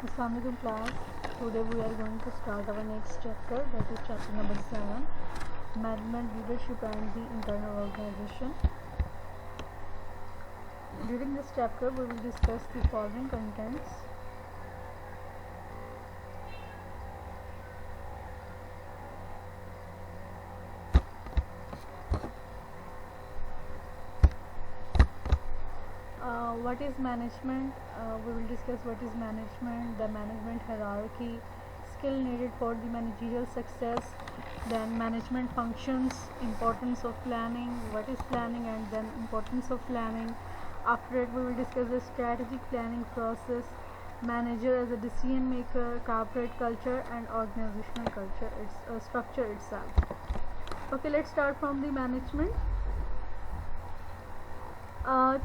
Assalamualaikum class. Today we are going to start our next chapter, that is chapter number 7, Management, Leadership and the Internal Organization. During this chapter we will discuss the following contents. What is management? We will discuss what is management, the management hierarchy, skill needed for the managerial success, then management functions, importance of planning, what is planning, and then importance of planning. After it we will discuss the strategic planning process, manager as a decision maker, corporate culture and organizational culture, its structure itself. Okay, let's start from the management.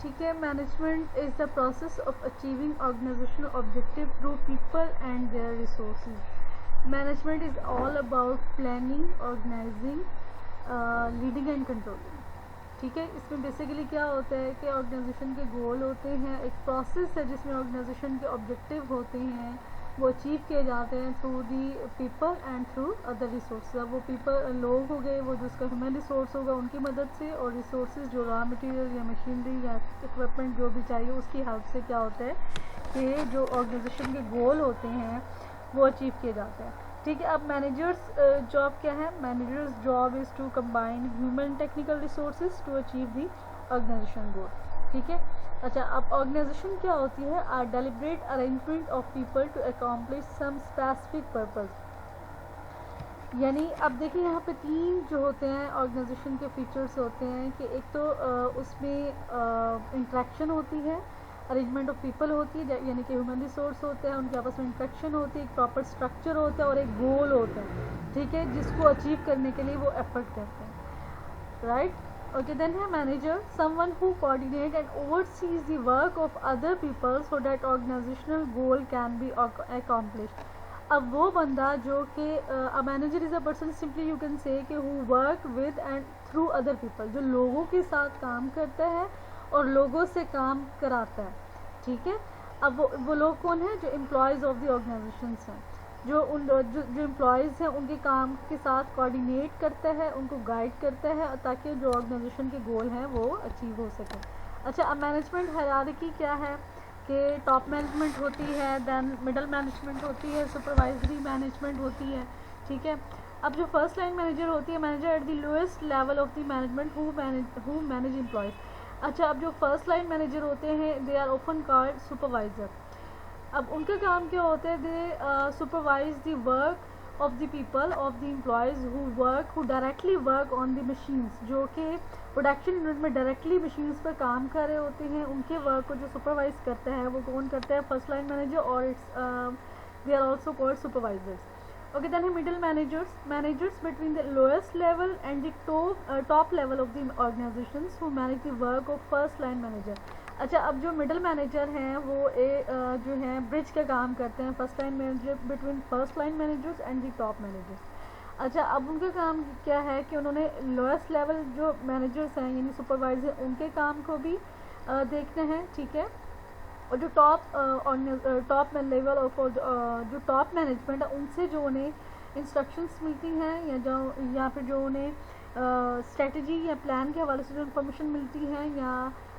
ठीक है, management is the process of achieving organisational objective through people and their resources. Management is all about planning, organising, leading and controlling. ठीक है, इसमें basically क्या होता है कि organisation के गोल होते हैं, एक प्रोसेस है जिसमें ऑर्गेनाइजेशन के ऑब्जेक्टिव होते हैं, वो अचीव किए जाते हैं through the people and through other resource. अब वो पीपल लोग हो गए, वो जिसका ह्यूमन रिसोर्स होगा उनकी मदद से, और रिसोर्सेज जो रॉ मटेरियल या मशीनरी या इक्विपमेंट जो भी चाहिए उसकी हेल्प से क्या होता है कि जो ऑर्गेनाइजेशन के गोल होते हैं वो अचीव किए जाते हैं. ठीक है, अब मैनेजर्स जॉब क्या है? Managers job is to combine human technical resources to achieve the organisation goal. ठीक है, अच्छा, अब ऑर्गेनाइजेशन क्या होती है? Are deliberate arrangement of people to accomplish some specific purpose. यानी अब देखिए यहाँ पे तीन जो होते हैं ऑर्गेनाइजेशन के फीचर्स होते हैं कि एक तो उसमें इंट्रैक्शन होती है, अरेंजमेंट ऑफ पीपल होती है, यानी कि ह्यूमन रिसोर्स होते हैं, उनके आपस में इंट्रैक्शन होती है, एक प्रॉपर स्ट्रक्चर होता है और एक गोल होता है. ठीक है, जिसको अचीव करने के लिए वो एफर्ट करते हैं. राइट. Okay, then है manager, someone who coordinate and oversees the work of other people so that organizational goal can be accomplished. अब वो बंदा जो कि a manager is a person, simply you can say कि who work with and through other people, जो लोगों के साथ काम करता है और लोगों से काम कराता है. ठीक है, अब वो लोग कौन है? जो एम्प्लॉयज़ ऑफ द ऑर्गेनाइजेशंस हैं, जो एम्प्लॉयज़ हैं उनके काम के साथ कोऑर्डिनेट करता है, उनको गाइड करता है ताकि जो ऑर्गेनाइजेशन के गोल हैं वो अचीव हो सके. अच्छा, अब मैनेजमेंट हायरार्की क्या है कि टॉप मैनेजमेंट होती है, देन मिडल मैनेजमेंट होती है, सुपरवाइजरी मैनेजमेंट होती है. ठीक है, अब जो फर्स्ट लाइन मैनेजर होती है, manager at the lowest level of the management who manage employees. अच्छा, अब जो फर्स्ट लाइन मैनेजर होते हैं they are often called supervisor. अब उनका काम क्या होता है? They supervise the work of the people, of the employees who directly work on the machines, जो कि प्रोडक्शन यूनिट में डायरेक्टली मशीन्स पर काम कर रहे होते हैं. उनके वर्क को जो सुपरवाइज करता है वो कौन करता है? फर्स्ट लाइन मैनेजर, और they are also called supervisors. Okay, then middle managers between the lowest level and the top level of the organizations who manage the work of first line manager. अच्छा, अब जो middle manager हैं वो जो हैं bridge का काम करते हैं first line manager between first line managers and the top managers. अच्छा, अब उनका काम क्या है कि उन्होंने लोएस्ट लेवल जो मैनेजर्स हैं यानी सुपरवाइजर, उनके काम को भी देखना है. ठीक है, और जो टॉप लेवल ऑफ जो टॉप मैनेजमेंट है उनसे जो उन्हें इंस्ट्रक्शंस मिलती हैं या फिर जो उन्हें स्ट्रेटजी या प्लान के हवाले से जो इन्फॉर्मेशन मिलती है या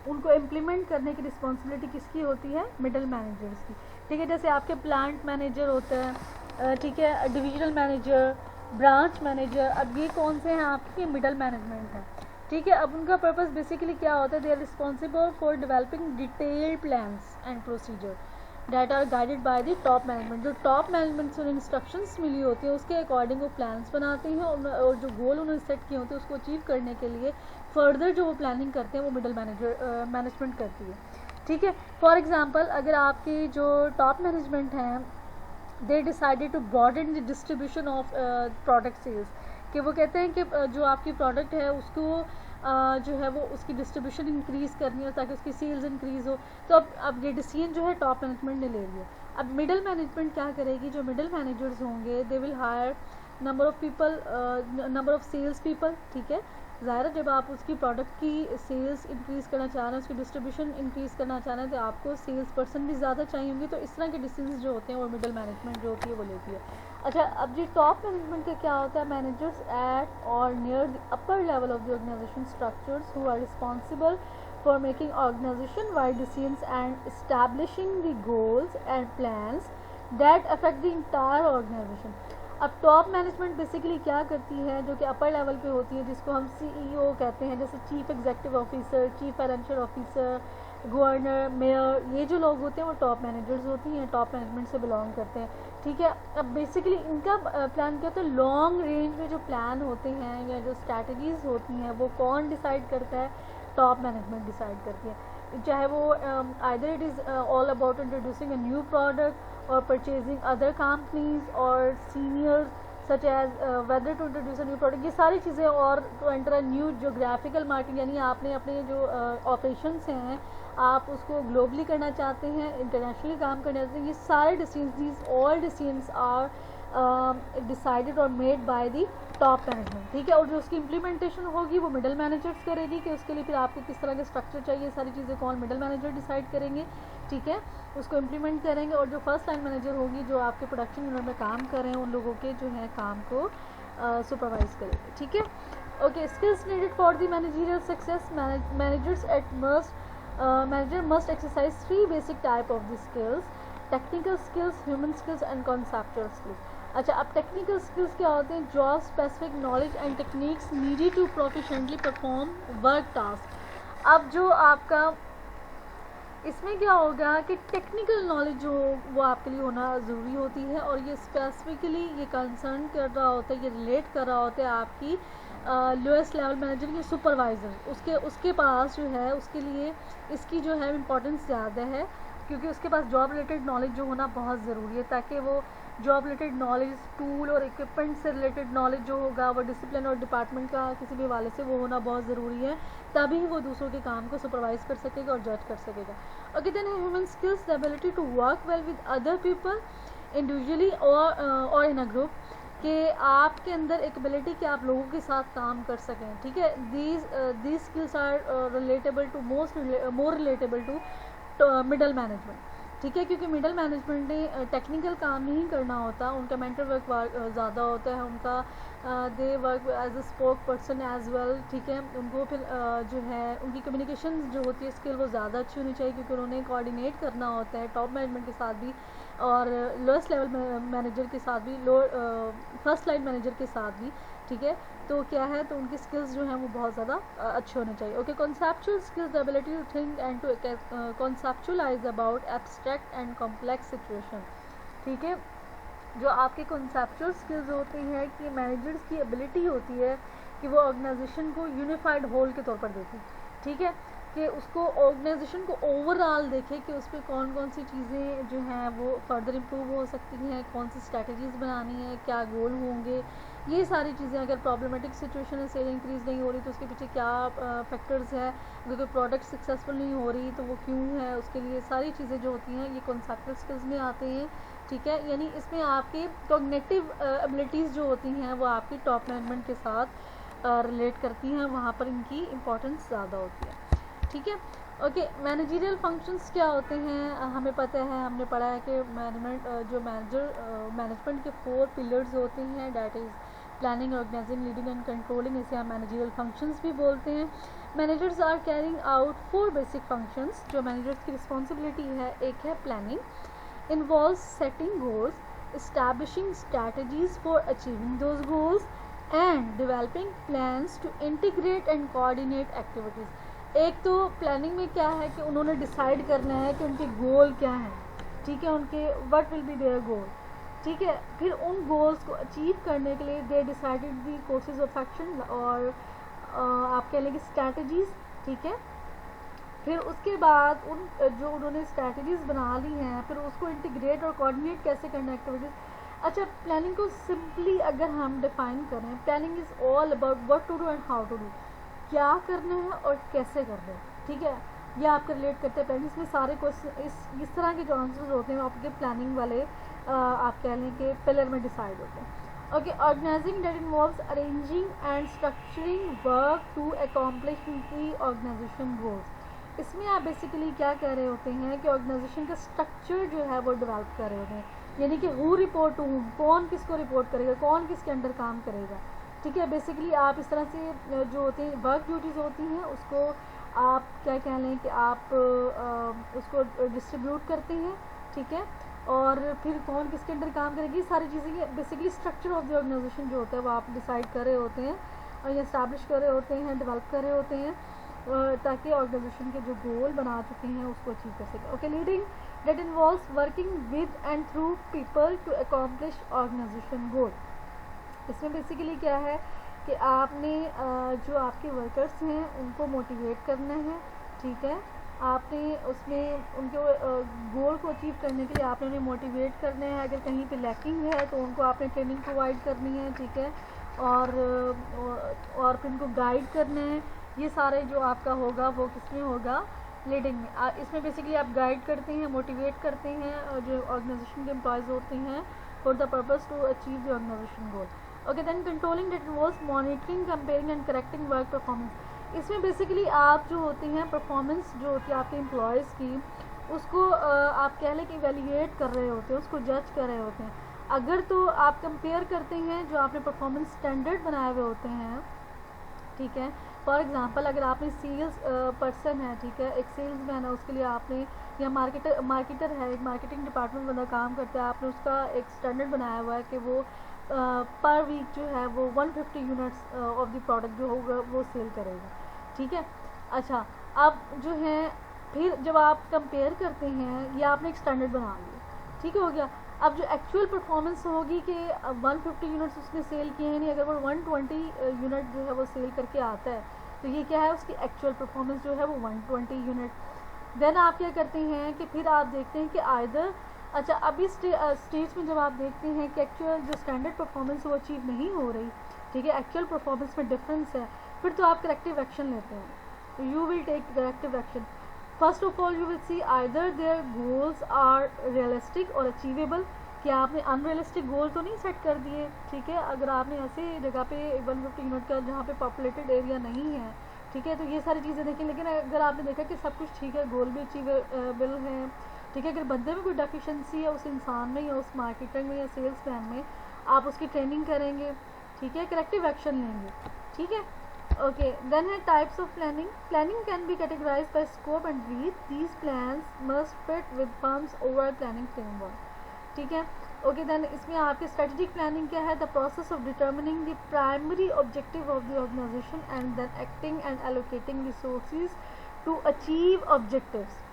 उनको इम्प्लीमेंट करने की रिस्पॉन्सिबिलिटी किसकी होती है? मिडल मैनेजर्स की. ठीक है, जैसे आपके प्लांट मैनेजर होता है, ठीक है, डिविजनल मैनेजर, ब्रांच मैनेजर, अब ये कौन से हैं? आपके मिडल मैनेजमेंट हैं. ठीक है, अब उनका पर्पस बेसिकली क्या होता है? They are responsible for developing detailed plans and procedure that are guided by the top management. जो टॉप मैनेजमेंट से उन्हें इंस्ट्रक्शंस मिली होती है उसके अकॉर्डिंग वो प्लान्स बनाते हैं और जो गोल उन्होंने सेट किए होते हैं उसको अचीव करने के लिए फर्दर जो वो प्लानिंग करते हैं वो मिडल मैनेजमेंट करती है. ठीक है, फॉर एग्जांपल अगर आपकी जो टॉप मैनेजमेंट हैं they decided to broaden the distribution of product sales, कि वो कहते हैं कि जो आपकी प्रोडक्ट है उसको जो है वो उसकी डिस्ट्रीब्यूशन इंक्रीज़ करनी हो ताकि उसकी सेल्स इंक्रीज़ हो, तो अब ये डिसीजन जो है टॉप मैनेजमेंट ने ले लिया. अब मिडल मैनेजमेंट क्या करेगी? जो मिडल मैनेजर्स होंगे they will hire number of people, number of sales people. ठीक है, ज़ाहिर है जब आप उसकी प्रोडक्ट की सेल्स इंक्रीज़ करना चाह रहे हैं, उसकी डिस्ट्रीब्यूशन इंक्रीज़ करना चाह रहे हैं, तो आपको सेल्स पर्सन भी ज़्यादा चाहिए होंगे। तो इस तरह के डिसीजंस जो होते हैं वो मिडिल मैनेजमेंट जो होती है वो लेती है। अच्छा, अब जी टॉप मैनेजमेंट का क्या होता है? Managers at or near the upper level of the organisation structures who are responsible for making organization wide decisions and establishing the goals and plans that affect the entire organization। अब top management basically क्या करती है, जो कि upper level पे होती है, जिसको हम CEO कहते हैं, जैसे chief executive officer, chief financial officer, governor, mayor, ये जो लोग होते हैं वो टॉप मैनेजर्स होती हैं, टॉप मैनेजमेंट से बिलोंग करते हैं। ठीक है, अब बेसिकली इनका प्लान क्या होता है? लॉन्ग रेंज में जो प्लान होते हैं या जो स्ट्रैटेजीज होती हैं वो कौन डिसाइड करता है? टॉप मैनेजमेंट डिसाइड करती है। चाहे वो either it is all about introducing a new product or purchasing other companies और seniors such as whether to introduce a new product, ये सारी चीज़ें, और to enter a new geographical market, यानी आपने अपने जो ऑपरेशंस हैं आप उसको ग्लोबली करना चाहते हैं, इंटरनेशनली काम करना चाहते हैं, ये सारे decisions, these all decisions are decided और made by the top management. ठीक है, और जो उसकी इम्प्लीमेंटेशन होगी वो मिडल मैनेजर्स करेगी कि उसके लिए फिर आपको किस तरह के स्ट्रक्चर चाहिए, सारी चीज़ें कौन? मिडल मैनेजर डिसाइड करेंगे। ठीक है, उसको इम्प्लीमेंट करेंगे, और जो फर्स्ट लाइन मैनेजर होगी जो आपके प्रोडक्शन यूनिट में काम कर रहे हैं उन लोगों के जो है काम को सुपरवाइज करेंगे। ठीक है, okay. Skills needed for the managerial success. Manager must exercise 3 basic type of the skills: technical skills, human skills and conceptual skills. अच्छा, अब टेक्निकल स्किल्स क्या होते हैं? Job specific knowledge and techniques needed to proficiently perform work task. अब जो आपका इसमें क्या होगा कि टेक्निकल नॉलेज जो वो आपके लिए होना ज़रूरी होती है, और ये स्पेसिफिकली ये कंसर्न कर रहा होता है, ये रिलेट कर रहा होता है आपकी लोएस्ट लेवल मैनेजर या सुपरवाइज़र, उसके पास जो है, उसके लिए इसकी जो है इम्पोर्टेंस ज़्यादा है, क्योंकि उसके पास जॉब रिलेटेड नॉलेज जो होना बहुत ज़रूरी है, ताकि वो जॉब रिलेटेड नॉलेज, टूल और इक्विपमेंट से रिलेटेड नॉलेज जो होगा वो डिसिप्लिन और डिपार्टमेंट का किसी भी हवाले से वो होना बहुत ज़रूरी है, तभी वो दूसरों के काम को सुपरवाइज कर सकेगा और जज कर सकेगा। Okay, then human skills, the ability to work well with other people individually और इन अ ग्रुप, कि आपके अंदर एक एबिलिटी कि आप लोगों के साथ काम कर सकें। ठीक है, these skills are relatable to more relatable to middle management. ठीक है, क्योंकि मिडल मैनेजमेंट ने टेक्निकल काम नहीं करना होता, उनका मेंटल वर्क ज़्यादा होता है, उनका they work as a spoke person as well. ठीक है, उनको फिर जो है उनकी कम्युनिकेशन जो होती है स्किल वो ज़्यादा अच्छी होनी चाहिए, क्योंकि उन्होंने कोऑर्डिनेट करना होता है टॉप मैनेजमेंट के साथ भी और लोएस्ट लेवल मैनेजर के साथ भी, फर्स्ट लाइन मैनेजर के साथ भी। ठीक है, तो क्या है, तो उनकी स्किल्स जो हैं वो बहुत ज़्यादा अच्छे होने चाहिए। Okay, conceptual skills, the ability to think and to conceptualise about abstract and complex situation. ठीक है, जो आपके कॉन्सेप्चुअल स्किल्स होती हैं कि मैनेजर्स की एबिलिटी होती है कि वो ऑर्गेनाइजेशन को यूनिफाइड होल के तौर पर देखें। ठीक है, कि उसको ऑर्गेनाइजेशन को ओवरऑल देखें कि उस पर कौन कौन सी चीज़ें जो हैं वो फर्दर इम्प्रूव हो सकती हैं, कौन सी स्ट्रैटेजीज़ बनानी है, क्या गोल होंगे, ये सारी चीज़ें। अगर प्रॉब्लमेटिक सिचुएशन है, सेल इंक्रीज़ नहीं हो रही तो उसके पीछे क्या फैक्टर्स है, अगर कोई प्रोडक्ट सक्सेसफुल नहीं हो रही तो वो क्यों है, उसके लिए सारी चीज़ें जो होती हैं ये कॉन्सेप्चुअल स्किल्स में आते हैं। ठीक है, यानी इसमें आपकी कॉग्निटिव एबिलिटीज़ जो होती हैं वो आपकी टॉप मैनेजमेंट के साथ रिलेट करती हैं, वहाँ पर इनकी इम्पोर्टेंस ज़्यादा होती है। ठीक है, ओके। मैनेजरियल फंक्शंस क्या होते हैं? हमें पता है, हमने पढ़ा है कि मैनेजमेंट के 4 पिलर्स होते हैं, that is planning, organising, leading and controlling. इसे हम मैनेजरियल फंक्शंस भी बोलते हैं। Managers are carrying out 4 basic functions. जो मैनेजर्स की रिस्पॉन्सिबिलिटी है, एक है planning, involves setting goals, establishing strategies for achieving those goals and developing plans to integrate and coordinate activities। एक तो प्लानिंग में क्या है कि उन्होंने डिसाइड करना है कि उनके गोल क्या हैं। ठीक है, उनके व्हाट विल बी देयर गोल। ठीक है, फिर उन गोल्स को अचीव करने के लिए they decided the courses of action, और आप कह लेंगे स्ट्रैटेजीज। ठीक है, फिर उसके बाद जो उन्होंने स्ट्रैटेजीज़ बना ली हैं, फिर उसको इंटीग्रेट और कोऑर्डिनेट कैसे करना एक्टिविटीज़। अच्छा, प्लानिंग को सिंपली अगर हम डिफाइन करें, planning is all about what to do and how to do, क्या करना है और कैसे करना है। ठीक है, ये आपके रिलेट करते हैं प्लानिंग। इसमें सारे क्वेश्चन इस तरह के जो आंसर्स होते हैं आपके प्लानिंग वाले आप कह लें कि पिलर में डिसाइड होते हैं। Okay, organising that involves arranging and structuring work to accomplish the organisation goals. इसमें आप बेसिकली क्या कह रहे होते हैं कि ऑर्गेनाइजेशन का स्ट्रक्चर जो है वो डेवलप कर रहे होते हैं, यानी कि हु रिपोर्ट टू हूम, कौन किसको रिपोर्ट करेगा, कौन किसके अंडर काम करेगा। ठीक है, बेसिकली आप इस तरह से जो होते हैं वर्क ड्यूटीज़ होती हैं उसको आप क्या कह लें कि आप उसको डिस्ट्रीब्यूट करते हैं। ठीक है, और फिर कौन किसके अंडर काम करेगी, सारी चीज़ें basically structure of the organisation जो होता है वो आप डिसाइड कर रहे होते हैं और ये इस्टेब्लिश कर रहे होते हैं, डेवलप कर रहे होते हैं ताकि ऑर्गेनाइजेशन के जो गोल बना चुके हैं उसको अचीव कर सकें। Okay, leading that involves working with and through people to accomplish organisation goal. इसमें बेसिकली क्या है कि आपने जो आपके वर्कर्स हैं उनको मोटिवेट करना है। ठीक है, आपने उसमें उनके गोल को अचीव करने के लिए आपने उन्हें मोटिवेट करना है। अगर कहीं पे लैकिंग है तो उनको आपने ट्रेनिंग प्रोवाइड करनी है। ठीक है, और फिर उनको गाइड करना है। ये सारे जो आपका होगा वो किसमें होगा, लीडिंग में। इसमें बेसिकली आप गाइड करते हैं, मोटिवेट करते हैं जो ऑर्गेनाइजेशन के एम्प्लॉयज़ होते हैं for the purpose to achieve the organisation goal. Okay, then controlling that involves monitoring, comparing and correcting work performance. इसमें बेसिकली आप जो होते हैं परफॉर्मेंस जो होती है आपके एम्प्लॉयज़ की, उसको आप कह लें कि इवेल्युएट कर रहे होते हैं, उसको जज कर रहे होते हैं। अगर तो आप कंपेयर करते हैं जो आपने परफॉर्मेंस स्टैंडर्ड बनाए हुए होते हैं। ठीक है, फॉर एग्जांपल अगर आपने सेल्स पर्सन है, ठीक है, एक सेल्समैन है, उसके लिए आपने या मार्केटर है, एक मार्केटिंग डिपार्टमेंट बंदा काम करता है, आपने उसका एक स्टैंडर्ड बनाया हुआ है कि वो पर वीक जो है वो 150 यूनिट्स ऑफ द प्रोडक्ट जो होगा वो सेल करेगा। ठीक है, अच्छा, अब जो है फिर जब आप कंपेयर करते हैं ये आपने एक स्टैंडर्ड बना लिया, ठीक हो गया। अब जो एक्चुअल परफॉर्मेंस होगी कि 150 यूनिट्स उसने सेल किए हैं, नहीं, अगर वो 120 यूनिट जो है वो सेल करके आता है तो ये क्या है, उसकी एक्चुअल परफॉर्मेंस जो है वो 120 यूनिट। देन आप क्या करते हैं कि फिर आप देखते हैं कि आइदर, अच्छा, अभी स्टेज में जब आप देखते हैं कि एक्चुअल जो स्टैंडर्ड परफॉर्मेंस वो अचीव नहीं हो रही, ठीक है, एक्चुअल परफॉर्मेंस में डिफरेंस है, फिर तो आप करेक्टिव एक्शन लेते हैं। You will take corrective action. First of all you will see either their goals are realistic or achievable, कि आपने अनरियलिस्टिक गोल तो नहीं सेट कर दिए। ठीक है, अगर आपने ऐसे जगह पे 150 यूनिट का जहाँ पे पॉपुलेटेड एरिया नहीं है, ठीक है, तो ये सारी चीज़ें देखें। लेकिन अगर आपने देखा कि सब कुछ ठीक है, गोल भी अचीवेबल है, ठीक है, अगर बंदे में कोई डेफिशिएंसी है उस इंसान में या उस मार्केटर में या सेल्स मैन में, आप उसकी ट्रेनिंग करेंगे। ठीक है, करेक्टिव एक्शन लेंगे। ठीक है, ओके, देन है types of planning. Planning can be categorised by scope and breadth. These plans must fit with firm's overall planning framework. ठीक है, ओके, देन इसमें आपकी स्ट्रेटेजिक प्लानिंग क्या है, the process of determining the primary objective of the organisation and then acting and allocating resources to achieve objectives.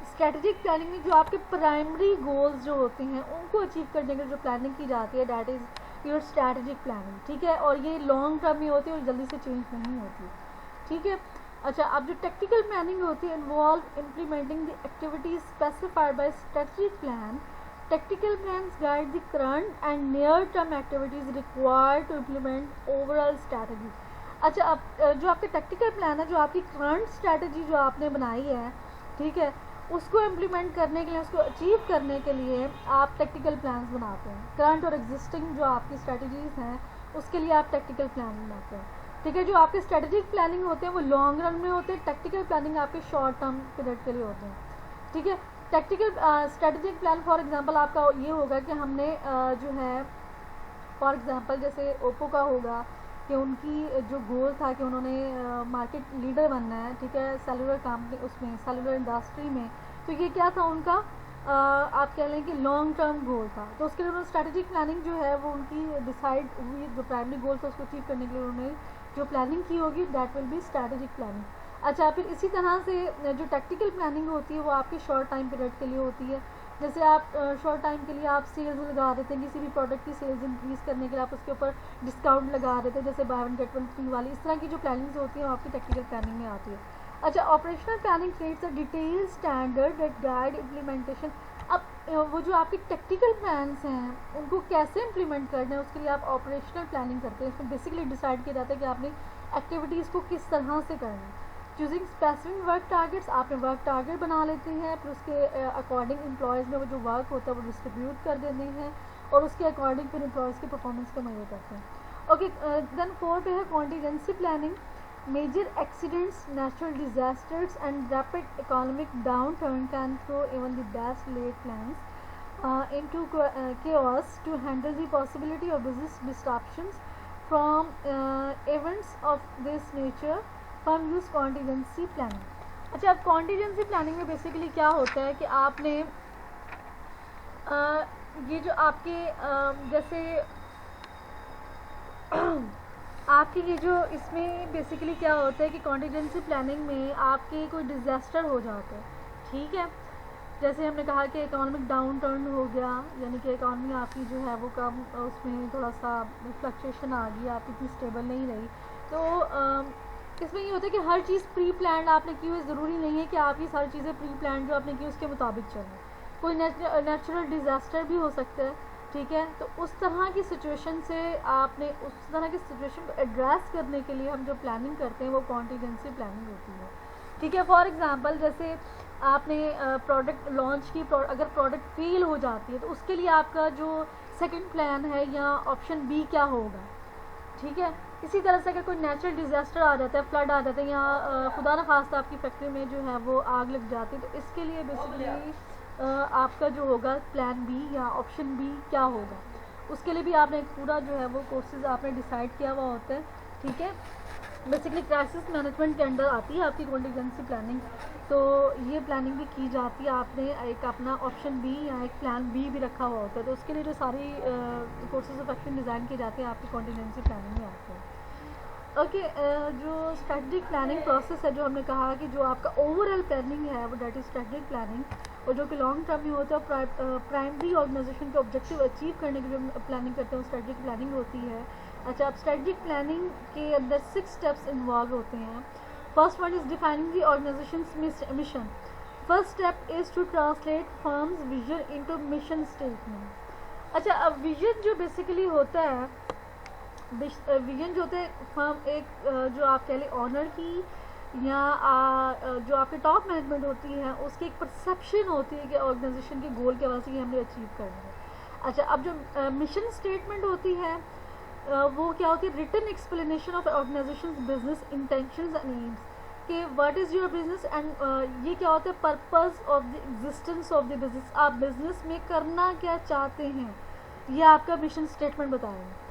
Strategic planning में जो आपके primary goals जो होते हैं उनको अचीव करने के लिए जो प्लानिंग की जाती है, that is your strategic planning. ठीक है, और ये लॉन्ग टर्म में होती है और जल्दी से चेंज नहीं होती। ठीक है, अच्छा, अब जो टेक्निकल प्लानिंग होती है involve implementing the activities specified by strategic plan. Technical plans guide the current and near term activities required to implement overall strategy. अच्छा, अब जो आपका टेक्निकल प्लान है, जो आपकी करंट स्ट्रेटजी जो आपने बनाई है, ठीक है, उसको इम्प्लीमेंट करने के लिए, उसको अचीव करने के लिए आप टेक्निकल प्लान्स बनाते हैं। करंट और एग्जिस्टिंग जो आपकी स्ट्रेटजीज हैं उसके लिए आप टेक्निकल प्लान बनाते हैं। ठीक है, जो आपके स्ट्रेटेजिक प्लानिंग होते हैं वो लॉन्ग रन में होते हैं, टेक्निकल प्लानिंग आपके शॉर्ट टर्म पीरियड के लिए होते हैं। ठीक है, technical strategic plan for example आपका ये होगा कि हमने जो है फॉर एग्जांपल जैसे ओप्पो का होगा कि उनकी जो गोल था कि उन्होंने मार्केट लीडर बनना है, ठीक है, सेलुलर कंपनी उसमें सेलुलर इंडस्ट्री में, तो ये क्या था उनका, आप कह लें कि लॉन्ग टर्म गोल था। तो उसके लिए उन्होंने स्ट्रेटेजिक प्लानिंग जो है वो उनकी डिसाइड हुई, जो प्राइमरी गोल था उसको अचीव करने के लिए उन्होंने जो प्लानिंग की होगी that will be strategic planning. अच्छा, फिर इसी तरह से जो टेक्निकल प्लानिंग होती है वो आपकी शॉर्ट टाइम पीरियड के लिए होती है। जैसे आप शॉर्ट टाइम के लिए आप सेल्स लगा देते हैं, किसी भी प्रोडक्ट की सेल्स इंक्रीज़ करने के लिए आप उसके ऊपर डिस्काउंट लगा देते हैं, जैसे by one get one free वाली, इस तरह की जो प्लानिंग्स होती हैं वो आपकी टेक्निकल प्लानिंग में आती है। अच्छा, operational planning creates a detail standard that guide implementation. अब वो जो आपके टेक्निकल प्लान्स हैं उनको कैसे इम्प्लीमेंट करना है उसके लिए आप ऑपरेशनल प्लानिंग करते हैं। इसमें बेसिकली डिसाइड किया जाता है कि आपने एक्टिविटीज़ को किस तरह से करना है। चूजिंग स्पेसिफिक वर्क टारगेट्स, आपने वर्क टारगेट बना लेते हैं, फिर उसके अकॉर्डिंग एम्प्लॉयज़ में वो जो वर्क होता है वो डिस्ट्रीब्यूट कर देते हैं। और उसके अकॉर्डिंग फिर एम्प्लॉयज़ की परफॉर्मेंस को मेजर करते हैं। ओके, देन 4 पे है contingency planning. Major accidents, natural disasters and rapid economic downturn can throw even the best laid plans into chaos to handle the possibility of business disruptions from events of this nature. Firm use contingency planning. अच्छा, अब contingency planning में basically क्या होता है कि आपने ये जो आपके जैसे आपकी ये जो इसमें बेसिकली क्या होता है कि कॉन्टीजेंसी प्लानिंग में आपके कोई डिज़ास्टर हो जाता है, ठीक है। जैसे हमने कहा कि इकोनॉमिक डाउन टर्न हो गया, यानी कि इकोनॉमी आपकी जो है वो कम, उसमें थोड़ा सा फ्लक्चुएशन आ गई, आप इतनी स्टेबल नहीं रही। तो इसमें ये होता है कि हर चीज़ प्री प्लान आपने की हुई, ज़रूरी नहीं है कि आपकी सारी चीज़ें प्री प्लान जो आपने की उसके मुताबिक चलें। कोई नेचुरल डिज़ास्टर भी हो सकता है, ठीक है। तो उस तरह की सिचुएशन से आपने उस तरह की सिचुएशन को एड्रेस करने के लिए हम जो प्लानिंग करते हैं वो कॉन्टीजेंसी प्लानिंग होती है, ठीक है। फॉर एग्जांपल जैसे आपने प्रोडक्ट लॉन्च की, अगर प्रोडक्ट फेल हो जाती है तो उसके लिए आपका जो सेकंड प्लान है या ऑप्शन बी क्या होगा, ठीक है। इसी तरह से अगर कोई नेचुरल डिज़ास्टर आ जाता है, फ्लड आ जाता है या खुदा न खास्ता आपकी फैक्ट्री में जो है वो आग लग जाती है, तो इसके लिए बेसिकली आपका जो होगा प्लान बी या ऑप्शन बी क्या होगा, उसके लिए भी आपने एक पूरा जो है वो कोर्सेज आपने डिसाइड किया हुआ होता है, ठीक है। बेसिकली क्राइसिस मैनेजमेंट के अंडर आती है आपकी कॉन्टीजेंसी प्लानिंग। तो ये प्लानिंग भी की जाती है, आपने एक अपना ऑप्शन बी या एक प्लान बी भी रखा हुआ होता है। तो उसके लिए जो सारी कोर्सेज ऑफ एक्शन डिज़ाइन किए जाते हैं आपकी कॉन्टीजेंसी प्लानिंग में आते हैं। ओके, जो स्ट्रेटजिक प्लानिंग प्रोसेस है, जो हमने कहा कि जो आपका ओवरऑल प्लानिंग है वो डेट इज स्ट्रेटजिक प्लानिंग, और जो कि लॉन्ग टर्म में होता है, प्राइमरी ऑर्गेनाइजेशन के ऑब्जेक्टिव अचीव करने की जो प्लानिंग करते हैं वो स्ट्रेटजिक प्लानिंग होती है। अच्छा, अब स्ट्रेटजिक प्लानिंग के अंदर 6 स्टेप्स इन्वॉल्व होते हैं। First one is defining the organisation's mission. First step is to translate firm's vision into mission statement. अच्छा, अब विजन जो बेसिकली होता है, विजन जो होता है फर्म एक जो आप कह लें ऑनर की या जो आपके टॉप मैनेजमेंट होती है उसकी एक परसेप्शन होती है कि ऑर्गेनाइजेशन के गोल के वजह से हमने अचीव करना है। अच्छा, अब जो मिशन स्टेटमेंट होती है वो क्या होती है, written explanation of organisations business intentions and aims, कि व्हाट इज़ योर बिजनेस एंड ये क्या होता है, purpose of the existence of the business, आप बिजनेस में करना क्या चाहते हैं, ये आपका मिशन स्टेटमेंट बताएंगे।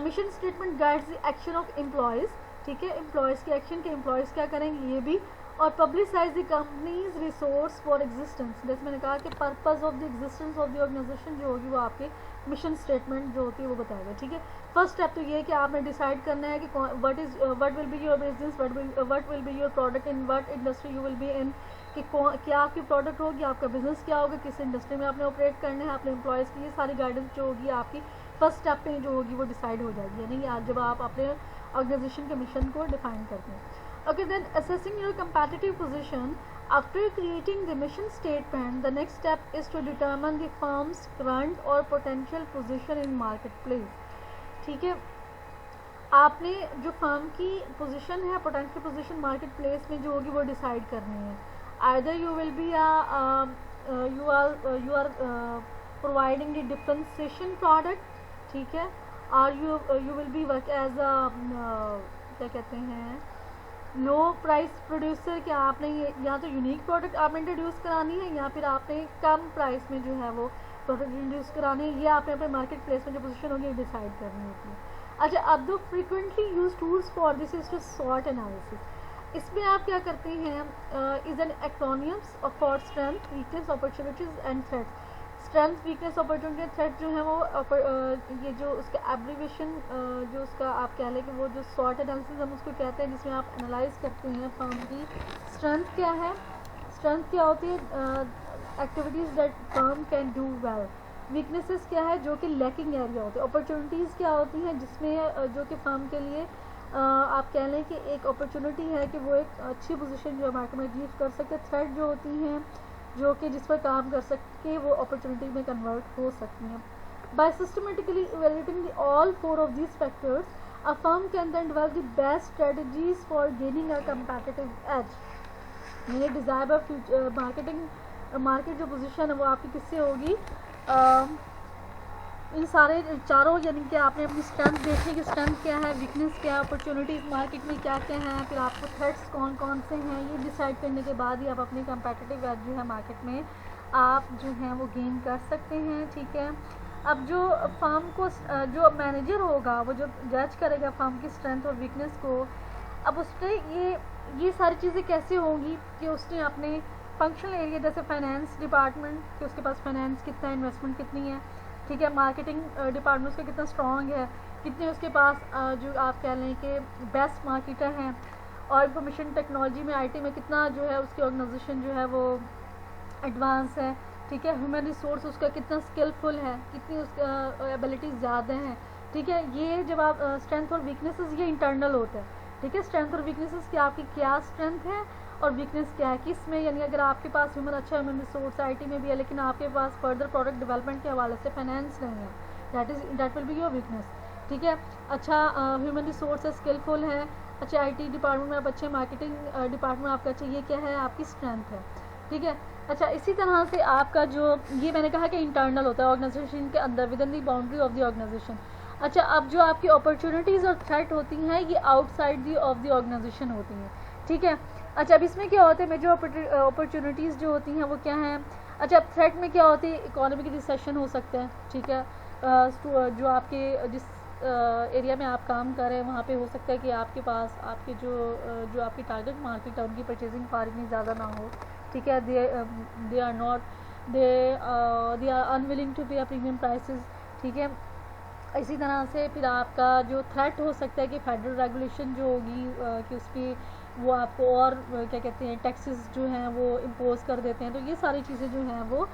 Mission statement guides the action of employees, ठीक है, एम्प्लॉयज़ के एक्शन के एम्प्लॉयज़ क्या करेंगे ये भी, और publicise the company's resource for existence. जैसे मैंने कहा कि purpose of the existence of the organisation जो होगी वो आपके मिशन स्टेटमेंट जो होती है वो बताएगा, ठीक है। फर्स्ट स्टेप तो ये है कि आपने डिसाइड करना है कि what will be your business, what will be your product, in what industry you will be in, कि क्या आपकी प्रोडक्ट होगी, आपका बिजनेस क्या होगा, किस इंडस्ट्री में आपने ऑपरेट करना है, अपने एम्प्लॉयज़ की ये सारी गाइडेंस जो होगी आपकी फर्स्ट स्टेप पे जो होगी वो डिसाइड हो जाएगी, यानी जब आप अपने ऑर्गेनाइजेशन के मिशन को डिफाइन करते हैं। Okay, then assessing your competitive position. After creating the mission statement, the next step is to determine the firm's current or potential position in marketplace. ठीक है, आपने जो फर्म की पोजीशन है, पोटेंशियल पोजीशन मार्केट प्लेस में जो होगी वो डिसाइड करनी है। Either you will be you are providing the differentiation product, ठीक है, or you will be work as a क्या कहते हैं लो प्राइस प्रोड्यूसर, कि आपने या तो यूनिक प्रोडक्ट आपने इंट्रोड्यूस करानी है या फिर आपने कम प्राइस में जो है वो प्रोडक्ट इंट्रोड्यूस करानी है, ये आपने अपने मार्केट प्लेस में जो पोजीशन होगी डिसाइड करनी होती है। अच्छा, अब दो frequently use tools for this is to SWOT analysis. इसमें आप क्या करते हैं, is an acronyms for strength, weakness, opportunities and threats. Strength, weakness, opportunity, threat जो है वो ये जो उसका एब्रीवेशन जो उसका आप कह लें कि वो जो सॉर्ट एनालिसिस हम उसको कहते हैं, जिसमें आप एनालाइज करते हैं फर्म की स्ट्रेंथ क्या है, स्ट्रेंथ क्या होती है, activities that firm can do well. Weaknesses क्या है, जो कि लैकिंग एरिया होते हैं। अपॉर्चुनिटीज़ क्या होती हैं, जिसमें जो कि फर्म के लिए आप कह लें कि एक अपॉर्चुनिटी है कि वो एक अच्छी पोजीशन जो है मार्केट में अचीव कर सकते हैं। थ्रेट जो होती हैं जो कि जिस पर काम कर सके वो अपॉर्चुनिटी में कन्वर्ट हो सकती हैं। By systematically evaluating all 4 of these factors, a firm can then develop the best strategies for gaining a competitive edge. यानी डिजायरेबल मार्केट जो पोजीशन है वो आपकी किससे होगी, इन सारे चारों यानी कि आपने अपनी स्ट्रेंथ देखने की, स्ट्रेंथ क्या है, वीकनेस क्या है, अपॉर्चुनिटीज़ मार्केट में क्या क्या हैं, फिर आपको थ्रेट्स कौन कौन से हैं, ये डिसाइड करने के बाद ही आप अपनी कंपेटिटिव एज जो है मार्केट में आप जो हैं वो गेन कर सकते हैं। ठीक है, अब जो फर्म को जो मैनेजर होगा वो जो जज करेगा फर्म की स्ट्रेंथ और वीकनेस को, अब उस पर ये सारी चीज़ें कैसे होंगी कि उसने अपने फंक्शनल एरिया जैसे फाइनेंस डिपार्टमेंट कि उसके पास फाइनेंस कितना है, इन्वेस्टमेंट कितनी है, ठीक है, मार्केटिंग डिपार्टमेंट उसका कितना स्ट्रॉन्ग है, कितने उसके पास जो आप कह लें कि बेस्ट मार्केटर हैं, और इंफॉर्मेशन टेक्नोलॉजी में आईटी में कितना जो है उसकी ऑर्गेनाइजेशन जो है वो एडवांस है। ठीक है, ह्यूमन रिसोर्स उसका कितना स्किलफुल है, कितनी उसका एबिलिटीज़ ज़्यादा हैं। ठीक है, ये जब आप स्ट्रेंथ और वीकनेसेस ये इंटरनल होता है। ठीक है, स्ट्रेंथ और वीकनेसेस की आपकी क्या स्ट्रेंथ है और वीकनेस क्या है किस में, यानी अगर आपके पास अच्छा ह्यूमन रिसोर्स आईटी में भी है लेकिन आपके पास फर्दर प्रोडक्ट डेवलपमेंट के हवाले से फाइनेंस नहीं है, that will be your weakness. ठीक है, अच्छा ह्यूमन रिसोर्स है, स्किलफुल है, अच्छे आईटी डिपार्टमेंट में आप अच्छे, मार्केटिंग डिपार्टमेंट आपका अच्छा, ये क्या है आपकी स्ट्रेंथ है। ठीक है, अच्छा इसी तरह से आपका जो ये मैंने कहा कि इंटरनल होता है ऑर्गेनाइजेशन के अंदर, within the boundary of the organisation. अच्छा, अब जो आपकी अपॉर्चुनिटीज़ और थ्रेट होती हैं ये outside the of the organisation होती हैं। ठीक है, अच्छा अब इसमें क्या होता है, मेजर अपॉर्चुनिटीज़ जो होती हैं वो क्या हैं। अच्छा, अब थ्रेट में क्या होती है, इकोनॉमिक रिसेशन हो सकता है। ठीक है, जो आपके जिस एरिया में आप काम कर रहे हैं वहाँ पे हो सकता है कि आपके पास आपके जो आपकी टारगेट मार्केट है उनकी परचेजिंग पावर इतनी ज़्यादा ना हो। ठीक है, दे आर अनविलिंग टू पे अ प्रीमियम प्राइसेस। ठीक है, इसी तरह से फिर आपका जो थ्रेट हो सकता है कि फेडरल रेगुलेशन जो होगी कि उस पर वो आपको और क्या कहते हैं टैक्सेस जो हैं वो इम्पोज कर देते हैं, तो ये सारी चीज़ें जो हैं वो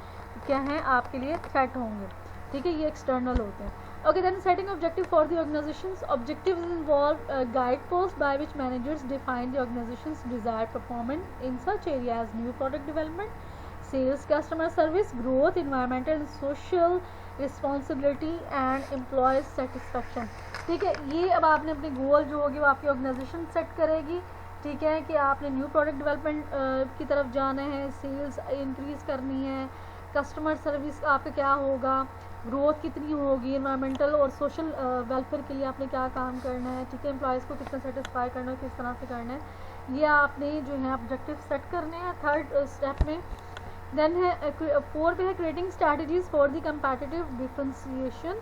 क्या हैं आपके लिए थ्रेट होंगे। ठीक है, ये एक्सटर्नल होते हैं। Okay, then setting objective for the organizations. Objectives involve guideposts by which managers define the organization's desired performance in such areas as new product development, sales, customer service, growth, environmental and social responsibility and employee satisfaction. ठीक है, ये अब आपने अपने गोल जो होगी वो आपकी ऑर्गेनाइजेशन सेट करेगी। ठीक है, कि आपने न्यू प्रोडक्ट डेवलपमेंट की तरफ जाना है, सेल्स इंक्रीज़ करनी है, कस्टमर सर्विस आपका क्या होगा, ग्रोथ कितनी होगी, इन्वायरमेंटल और सोशल वेलफेयर के लिए आपने क्या काम करना है। ठीक है, एम्प्लॉयज़ को कितना सेटिस्फाई करना है, किस तरह से करना है, ये आपने जो है ऑब्जेक्टिव सेट करने हैं थर्ड स्टेप में। देन है 4 पे है creating strategies for the competitive differentiation.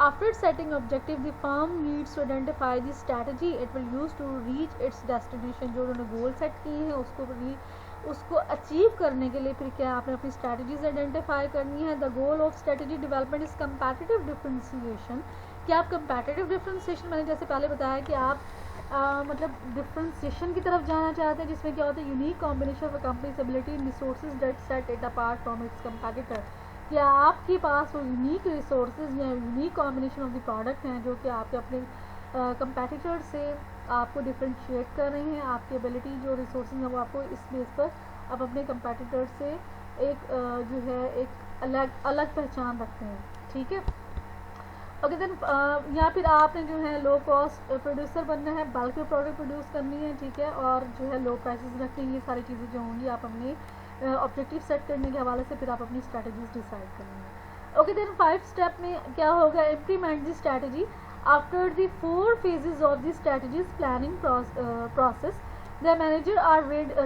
After setting objective the firm needs to identify the strategy it will use to reach its destination. जो उन्होंने गोल सेट किए हैं उसको अचीव करने के लिए फिर क्या आपने अपनी स्ट्रैटेजीज आइडेंटिफाई करनी है। The goal of strategy development is competitive differentiation. कि आप कंपैटिटिव डिफरेंशिएशन, मैंने जैसे पहले बताया कि आप मतलब डिफरेंशिएशन की तरफ जाना चाहते हैं, जिसमें क्या होता है unique combination of companies ability in resources that set it apart from its competitor. कि आपके पास वो यूनिक रिसोर्सेज या unique combination of the product हैं जो कि आपके अपने कंपैटिटर से आपको डिफ्रेंशिएट कर रहे हैं। आपकी एबिलिटी जो रिसोर्सेज हैं वो आपको इस बेस पर आप अपने कंपैटिटर से एक जो है एक अलग पहचान रखते हैं। ठीक है, ओके देन या फिर आपने जो है लो कॉस्ट प्रोड्यूसर बनना है, बल्क में प्रोडक्ट प्रोड्यूस करनी है। ठीक है, और जो है लो प्राइसेस रखनी है। ये सारी चीज़ें जो होंगी आप अपने ऑब्जेक्टिव सेट करने के हवाले से फिर आप अपनी स्ट्रैटेजीज डिसाइड करेंगे। ओके देन 5 स्टेप में क्या होगा, implement the strategy. After the 4 phases of the strategies planning process, the manager are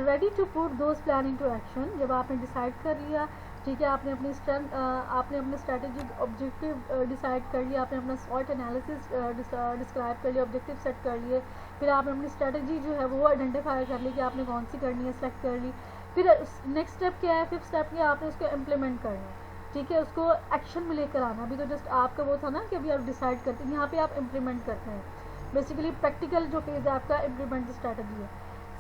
ready to put those planning to action. जब आपने डिसाइड कर लिया, ठीक है, आपने अपनी स्ट्रेंथ, आपने अपने स्ट्रैटेजिक ऑब्जेक्टिव डिसाइड कर लिया, आपने अपना SWOT एनालिसिस डिस्क्राइब कर लिया, ऑब्जेक्टिव सेट कर लिए, फिर आपने अपनी स्ट्रैटेजी जो है वो आइडेंटिफाई कर ली कि आपने कौन सी करनी है, सेलेक्ट कर ली। फिर नेक्स्ट स्टेप क्या है, 5th स्टेप क्या, आपने उसको इम्प्लीमेंट करना है। ठीक है, उसको एक्शन में लेकर आना। अभी तो जस्ट आपका वो था ना कि अभी आप डिसाइड करते हैं, यहाँ पे आप इम्प्लीमेंट करते हैं। बेसिकली प्रैक्टिकल जो फेज है आपका इम्प्लीमेंट द स्ट्रैटेजी है।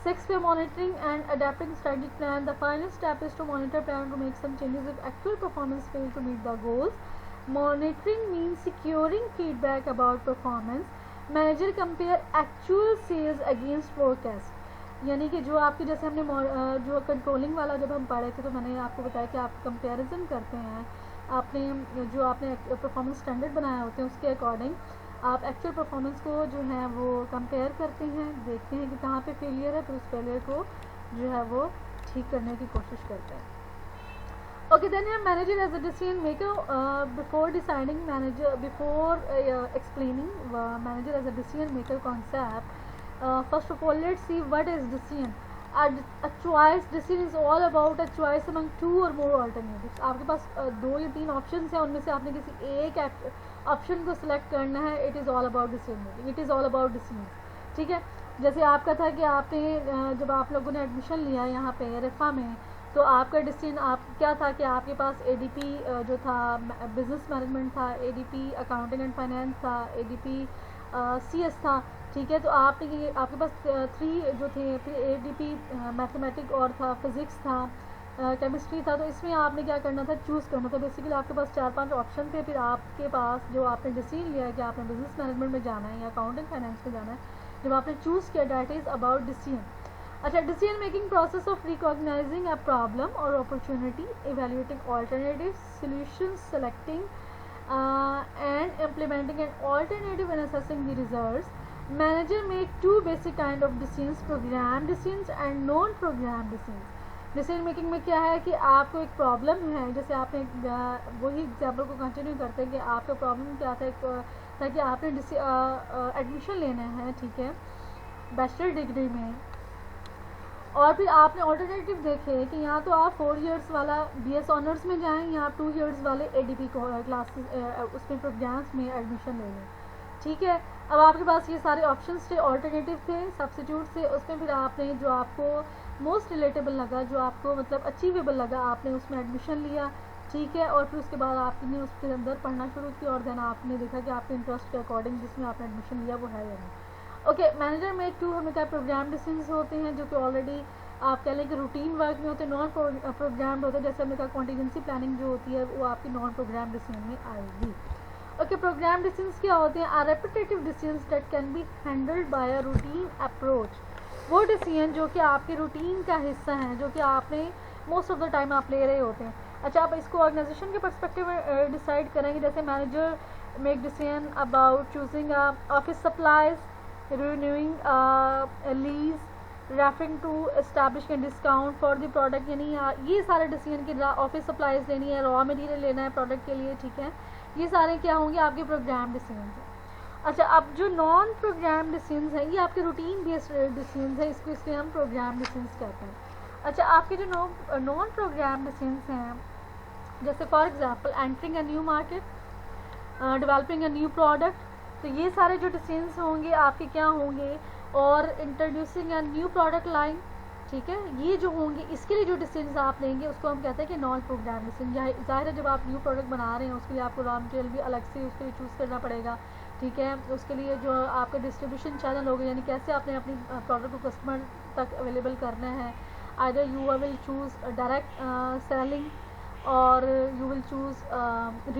6 पे monitoring and adapting strategic plan. The final step is to monitor plan to make some changes if actual performance fail to meet the goals. Monitoring means securing feedback about performance. Manager compare actual sales against forecast. यानी कि जो आपकी जैसे हमने जो controlling वाला जब हम पढ़े थे तो मैंने आपको बताया कि आप कंपैरिजन करते हैं, आपने जो आपने परफॉर्मेंस स्टैंडर्ड बनाया होते हैं उसके अकॉर्डिंग आप एक्चुअल परफॉर्मेंस को जो है वो कंपेयर करते हैं, देखते हैं कि कहाँ पे फेलियर है, फिर उस फेलियर को जो है वो ठीक करने की कोशिश करते हैं। Okay, then you have manager as a decision maker. Before deciding manager, before explaining manager as a decision maker concept, first of all, let's see what is decision. A choice decision is all about a choice among two or more alternatives. आपके पास दो या तीन options हैं, उनमें से आपने किसी एक ऑप्शन को select करना है. It is all about decision making. It is all about decisions. ठीक है. जैसे आपका था कि आपने जब आप लोगों ने एडमिशन लिया यहाँ पे रेफा में, तो आपका डिसीजन आप क्या था कि आपके पास एडीपी जो था बिजनेस मैनेजमेंट था, एडीपी अकाउंटिंग एंड फाइनेंस था, एडीपी सीएस था. ठीक है. तो आपने ये आपके पास 3 जो थे, फिर एडीपी मैथमेटिक्स और था, फिज़िक्स था, केमिस्ट्री था. तो इसमें आपने क्या करना था, चूज़ करना था. बेसिकली आपके पास 4-5 ऑप्शन थे. फिर आपके पास जो आपने डिसीजन लिया है कि आपने बिजनेस मैनेजमेंट में जाना है या अकाउंटिंग फाइनेंस में जाना है, जब आपने चूज़ किया, डैट इज़ अबाउट डिसीजन. अच्छा, decision making process of recognising a problem और opportunity, evaluating alternative solutions, selecting and implementing an alternative and assessing the results. Manager make 2 basic kind of decisions, program decisions and non-program decisions. Decision making में क्या है कि आपको एक problem है, जैसे आपने वही एग्जाम्पल को कंटिन्यू करते हैं कि आपका प्रॉब्लम क्या था कि आपने एडमिशन लेना है, ठीक है, बैचलर डिग्री में, और फिर आपने ऑल्टरनेटिव देखे कि यहाँ तो आप 4 इयर्स वाला बीएस ऑनर्स में जाएं या आप 2 इयर्स वाले एडीपी क्लासेस उसमें प्रोग्राम्स में एडमिशन ले लें. ठीक है. अब आपके पास ये सारे ऑप्शंस थे, ऑल्टरनेटिव थे, सब्स्टिट्यूट थे. उसमें फिर आपने जो आपको मोस्ट रिलेटेबल लगा, जो आपको मतलब अचीवेबल लगा, आपने उसमें एडमिशन लिया. ठीक है. और फिर उसके बाद आपने उसके अंदर पढ़ना शुरू किया और देन आपने देखा कि आपके इंटरेस्ट के अकॉर्डिंग जिसमें आपने एडमिशन लिया वो है या नहीं. ओके. मैनेजर में 2 हमें क्या प्रोग्राम डिसीजंस होते हैं जो कि ऑलरेडी आप कह लें कि रूटीन वर्क में होते हैं, नॉन प्रोग्राम्ड होते हैं. जैसे हमने कहा कॉन्टीजेंसी प्लानिंग जो होती है वो आपकी नॉन प्रोग्राम डिसीजन में आएगी. ओके. प्रोग्राम डिसीजंस क्या होते हैं? Are repetitive decisions that can be handled by a routine approach. वो डिसीजन जो कि आपके रूटीन का हिस्सा हैं, जो कि आपने मोस्ट ऑफ द टाइम आप ले रहे होते हैं. अच्छा, आप इसको ऑर्गेनाइजेशन के पर्सपेक्टिव में डिसाइड करेंगे. जैसे manager make decision about choosing office supplies, renewing lease, referring to establishing a discount for the product. यानी ये सारे डिसीजन की ऑफिस सप्लाईज लेनी है, रॉ मटेरियल लेना है प्रोडक्ट के लिए. ठीक है. ये सारे क्या होंगे? आपके प्रोग्राम डिसीजन हैं. अच्छा, अब जो नॉन प्रोग्राम डिसीजन हैं ये आपके रूटीन बेस्ड डिसीजन हैं, इसलिए हम प्रोग्राम डिसीजन कहते हैं. अच्छा, आपके जो नॉन प्रोग्राम डिसीजन हैं, जैसे for example entering a new market, developing a new product, तो ये सारे जो डिसीजंस होंगे आपके क्या होंगे, और introducing a new product line. ठीक है. ये जो होंगे इसके लिए जो डिसीजंस आप लेंगे उसको हम कहते हैं कि नॉन प्रोग्राम डिसीजन. जाहिर है जब आप न्यू प्रोडक्ट बना रहे हैं उसके लिए आपको रॉ मटेरियल भी अलग से उसके लिए चूज़ करना पड़ेगा. ठीक है. उसके लिए जो आपका डिस्ट्रीब्यूशन चैनल होगा, यानी कैसे आपने अपनी प्रोडक्ट को कस्टमर तक अवेलेबल करना है. Either you will choose direct selling और यू विल चूज़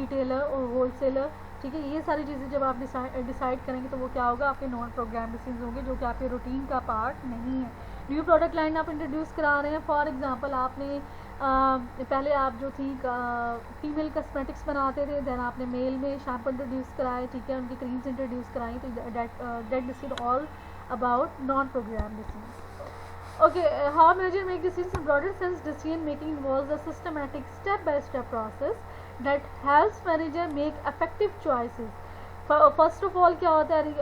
रिटेलर और होलसेलर. ठीक है. ये सारी चीज़ें जब आप डिसाइड करेंगे तो वो क्या होगा? आपके नॉन प्रोग्राम डिसीजन होंगे जो कि आपके रूटीन का पार्ट नहीं है. न्यू प्रोडक्ट लाइन आप इंट्रोड्यूस करा रहे हैं. फॉर एग्जांपल आपने पहले आप जो थी फीमेल कॉस्मेटिक्स बनाते थे, देन आपने मेल में शैम्पू इंट्रोड्यूस कराए. ठीक है. उनकी क्रीम्स इंट्रोड्यूस कराई. तो that decision all about non program decision. Okay, how manager make decisions in broader sense? Decision making involves a systematic step-by-step process that helps manager make effective choices. First of all क्या होता है?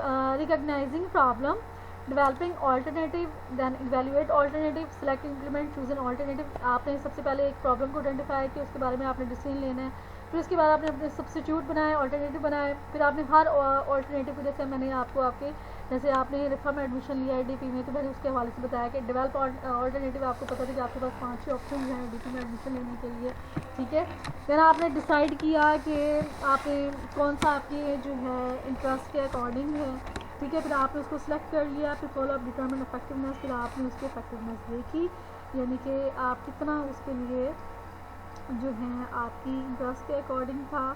Recognizing problem, developing alternative, then evaluate alternative, select, implement, choose an alternative. आपने सबसे पहले एक problem को identify किया, उसके बारे में आपने डिसीजन लेना है. फिर उसके बाद आपने अपने सब्स्टिट्यूट बनाए, ऑल्टरनेटिव बनाए. फिर आपने हर ऑल्टरनेटिव को, जैसे मैंने आपको आपके जैसे आपने रिफा में एडमिशन लिया एडीपी में, तो मैंने उसके हवाले से बताया कि डेवलप ऑल्टरनेटिव आपको पता था कि आपके पास 5-6 ऑप्शन हैं एडीपी में एडमिशन लेने के लिए. ठीक है. फिर आपने डिसाइड किया कि आपने कौन सा आपके जो है इंटरेस्ट के अकॉर्डिंग है. ठीक है. फिर आपने उसको सिलेक्ट कर लिया. फिर फॉलो अप डिटरमिन इफेक्टिवनेस, फिर आपने उसकी इफेक्टिवनेस देखी, यानी कि आप कितना उसके लिए जो है आपकी इंटरेस्ट के अकॉर्डिंग था.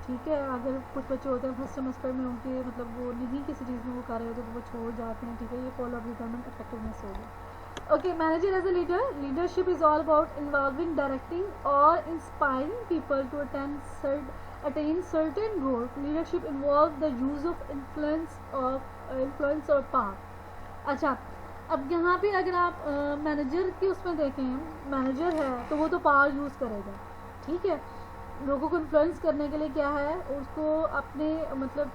ठीक है. अगर कुछ बच्चे होते हैं फर्स्ट सेमेस्टर में उनके मतलब वो नहीं किसी चीज़ में वो कर रहे होते तो वो छोड़ जाते हैं. ठीक है. ये फॉलो अप डिटरमिन इफेक्टिवनेस हो गया. Okay. Manager as a leader, leadership is all about involving, directing और inspiring people to attain certain goals. Leadership involves the use of influence or power. अच्छा, अब यहाँ पे अगर आप मैनेजर की उसमें देखें, मैनेजर है तो वो तो पावर यूज़ करेगा. ठीक है। लोगों को इन्फ्लुएंस करने के लिए क्या है, उसको अपने मतलब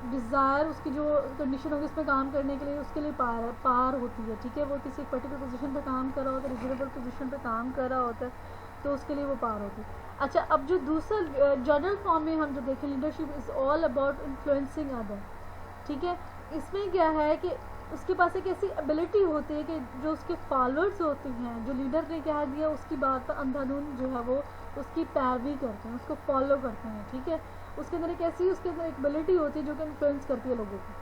डिज़ायर उसकी जो कंडीशन होगी उसमें काम करने के लिए उसके लिए पार होती है, ठीक है। वो किसी पर्टिकुलर पोजीशन पे काम कर रहा होता है, रिजनेबल पोजीशन पे काम कर रहा होता है, तो उसके लिए वो पार होती है। अच्छा, अब जो दूसरा जनरल फॉर्म में हम जो देखें, leadership is all about influencing other, ठीक है। इसमें क्या है कि उसके पास एक ऐसी एबिलिटी होती है कि जो उसके फॉलोअर्स होते हैं, जो लीडर ने कह दिया उसकी बात पर अंधाधुंध जो है वो उसकी पैरवी करते हैं, उसको फॉलो करते हैं, ठीक है। उसके अंदर एक ऐसी उसके अंदर एक एबिलिटी होती है जो कि इन्फ्लुएंस करती है लोगों को।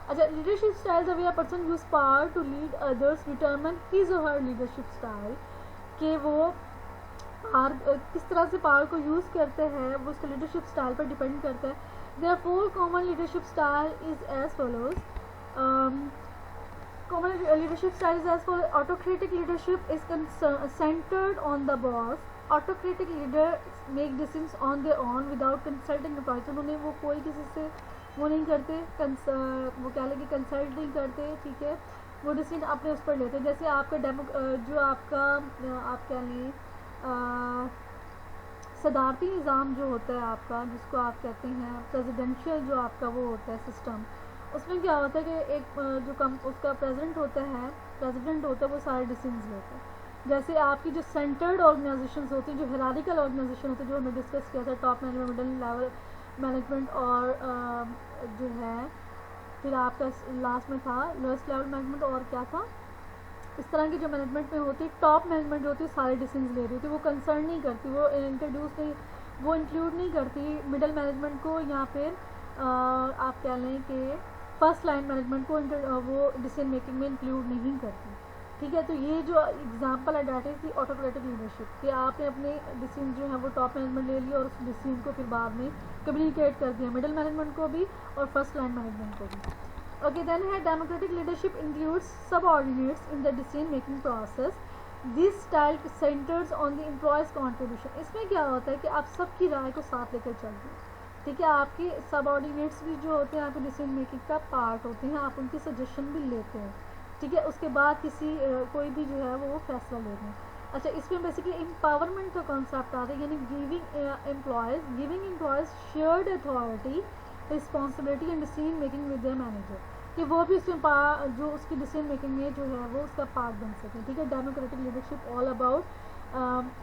अच्छा, leadership style the way a person use power to lead others determine his or her leadership style, कि वो किस तरह से पावर को यूज़ करते हैं वो उसके लीडरशिप स्टाइल पर डिपेंड करता है। There are 4 common leadership style is as follows. Common leadership style is as follows. Autocratic leadership is centered on the boss. Autocratic leaders make decisions on their own without consulting employees. उन्होंने वो कोई किसी से वो नहीं करते, वो क्या लगे कंसल्ट नहीं करते, ठीक है। वो डिसीजन अपने उस पर लेते हैं। जैसे आपका जो आपका आप क्या लें सदारती निज़ाम जो होता है आपका, जिसको आप कहते हैं प्रेसिडेंशियल जो आपका वो होता है सिस्टम, उसमें क्या होता है कि एक जो उसका प्रेसिडेंट होता है वो सारे डिसीजंस लेते हैं। जैसे आपकी जो सेंटर्ड ऑर्गेनाइजेशंस होती हैं, जो हिरारिकल ऑर्गेनाइजेशन होती है, जो हमने डिस्कस किया था, top management, middle level management और जो है फिर आपका लास्ट में था लोएस्ट लेवल मैनेजमेंट, और क्या था, इस तरह की जो मैनेजमेंट में होती है, टॉप मैनेजमेंट जो होती है सारे डिसीजंस ले रही होती है, वो कंसर्न नहीं करती, वो इंक्लूड नहीं करती मिडिल मैनेजमेंट को, या फिर आप कह लें कि फर्स्ट लाइन मैनेजमेंट को वो डिसीजन मेकिंग में इंक्लूड नहीं करती, ठीक है। तो ये जो एग्जांपल है that is the autocratic leadership, कि आपने अपने डिसीजन जो है वो टॉप मैनेजमेंट ले लिया और उस डिसीजन को फिर बाद में कम्युनिकेट कर दिया मिडिल मैनेजमेंट को भी और फर्स्ट लाइन मैनेजमेंट को भी। ओके, देन है democratic leadership includes subordinates in the decision making process. This style centres on the employees contribution. इसमें क्या होता है कि आप सबकी राय को साथ लेकर चलते हैं, ठीक है। आपके सबऑर्डिनेट्स भी जो होते हैं आपके डिसीजन मेकिंग का पार्ट होते हैं, आप उनकी सजेशन भी लेते हैं, ठीक है। उसके बाद कोई भी जो है वो फैसला लेते हैं। अच्छा, इसमें बेसिकली एम्पावरमेंट का कॉन्सेप्ट आता है, यानी giving employees shared authority, responsibility and decision making with their manager, कि वो भी उसमें जो उसकी डिसीजन मेकिंग में जो है वो उसका पार्ट बन सकें, ठीक है। Democratic leadership all about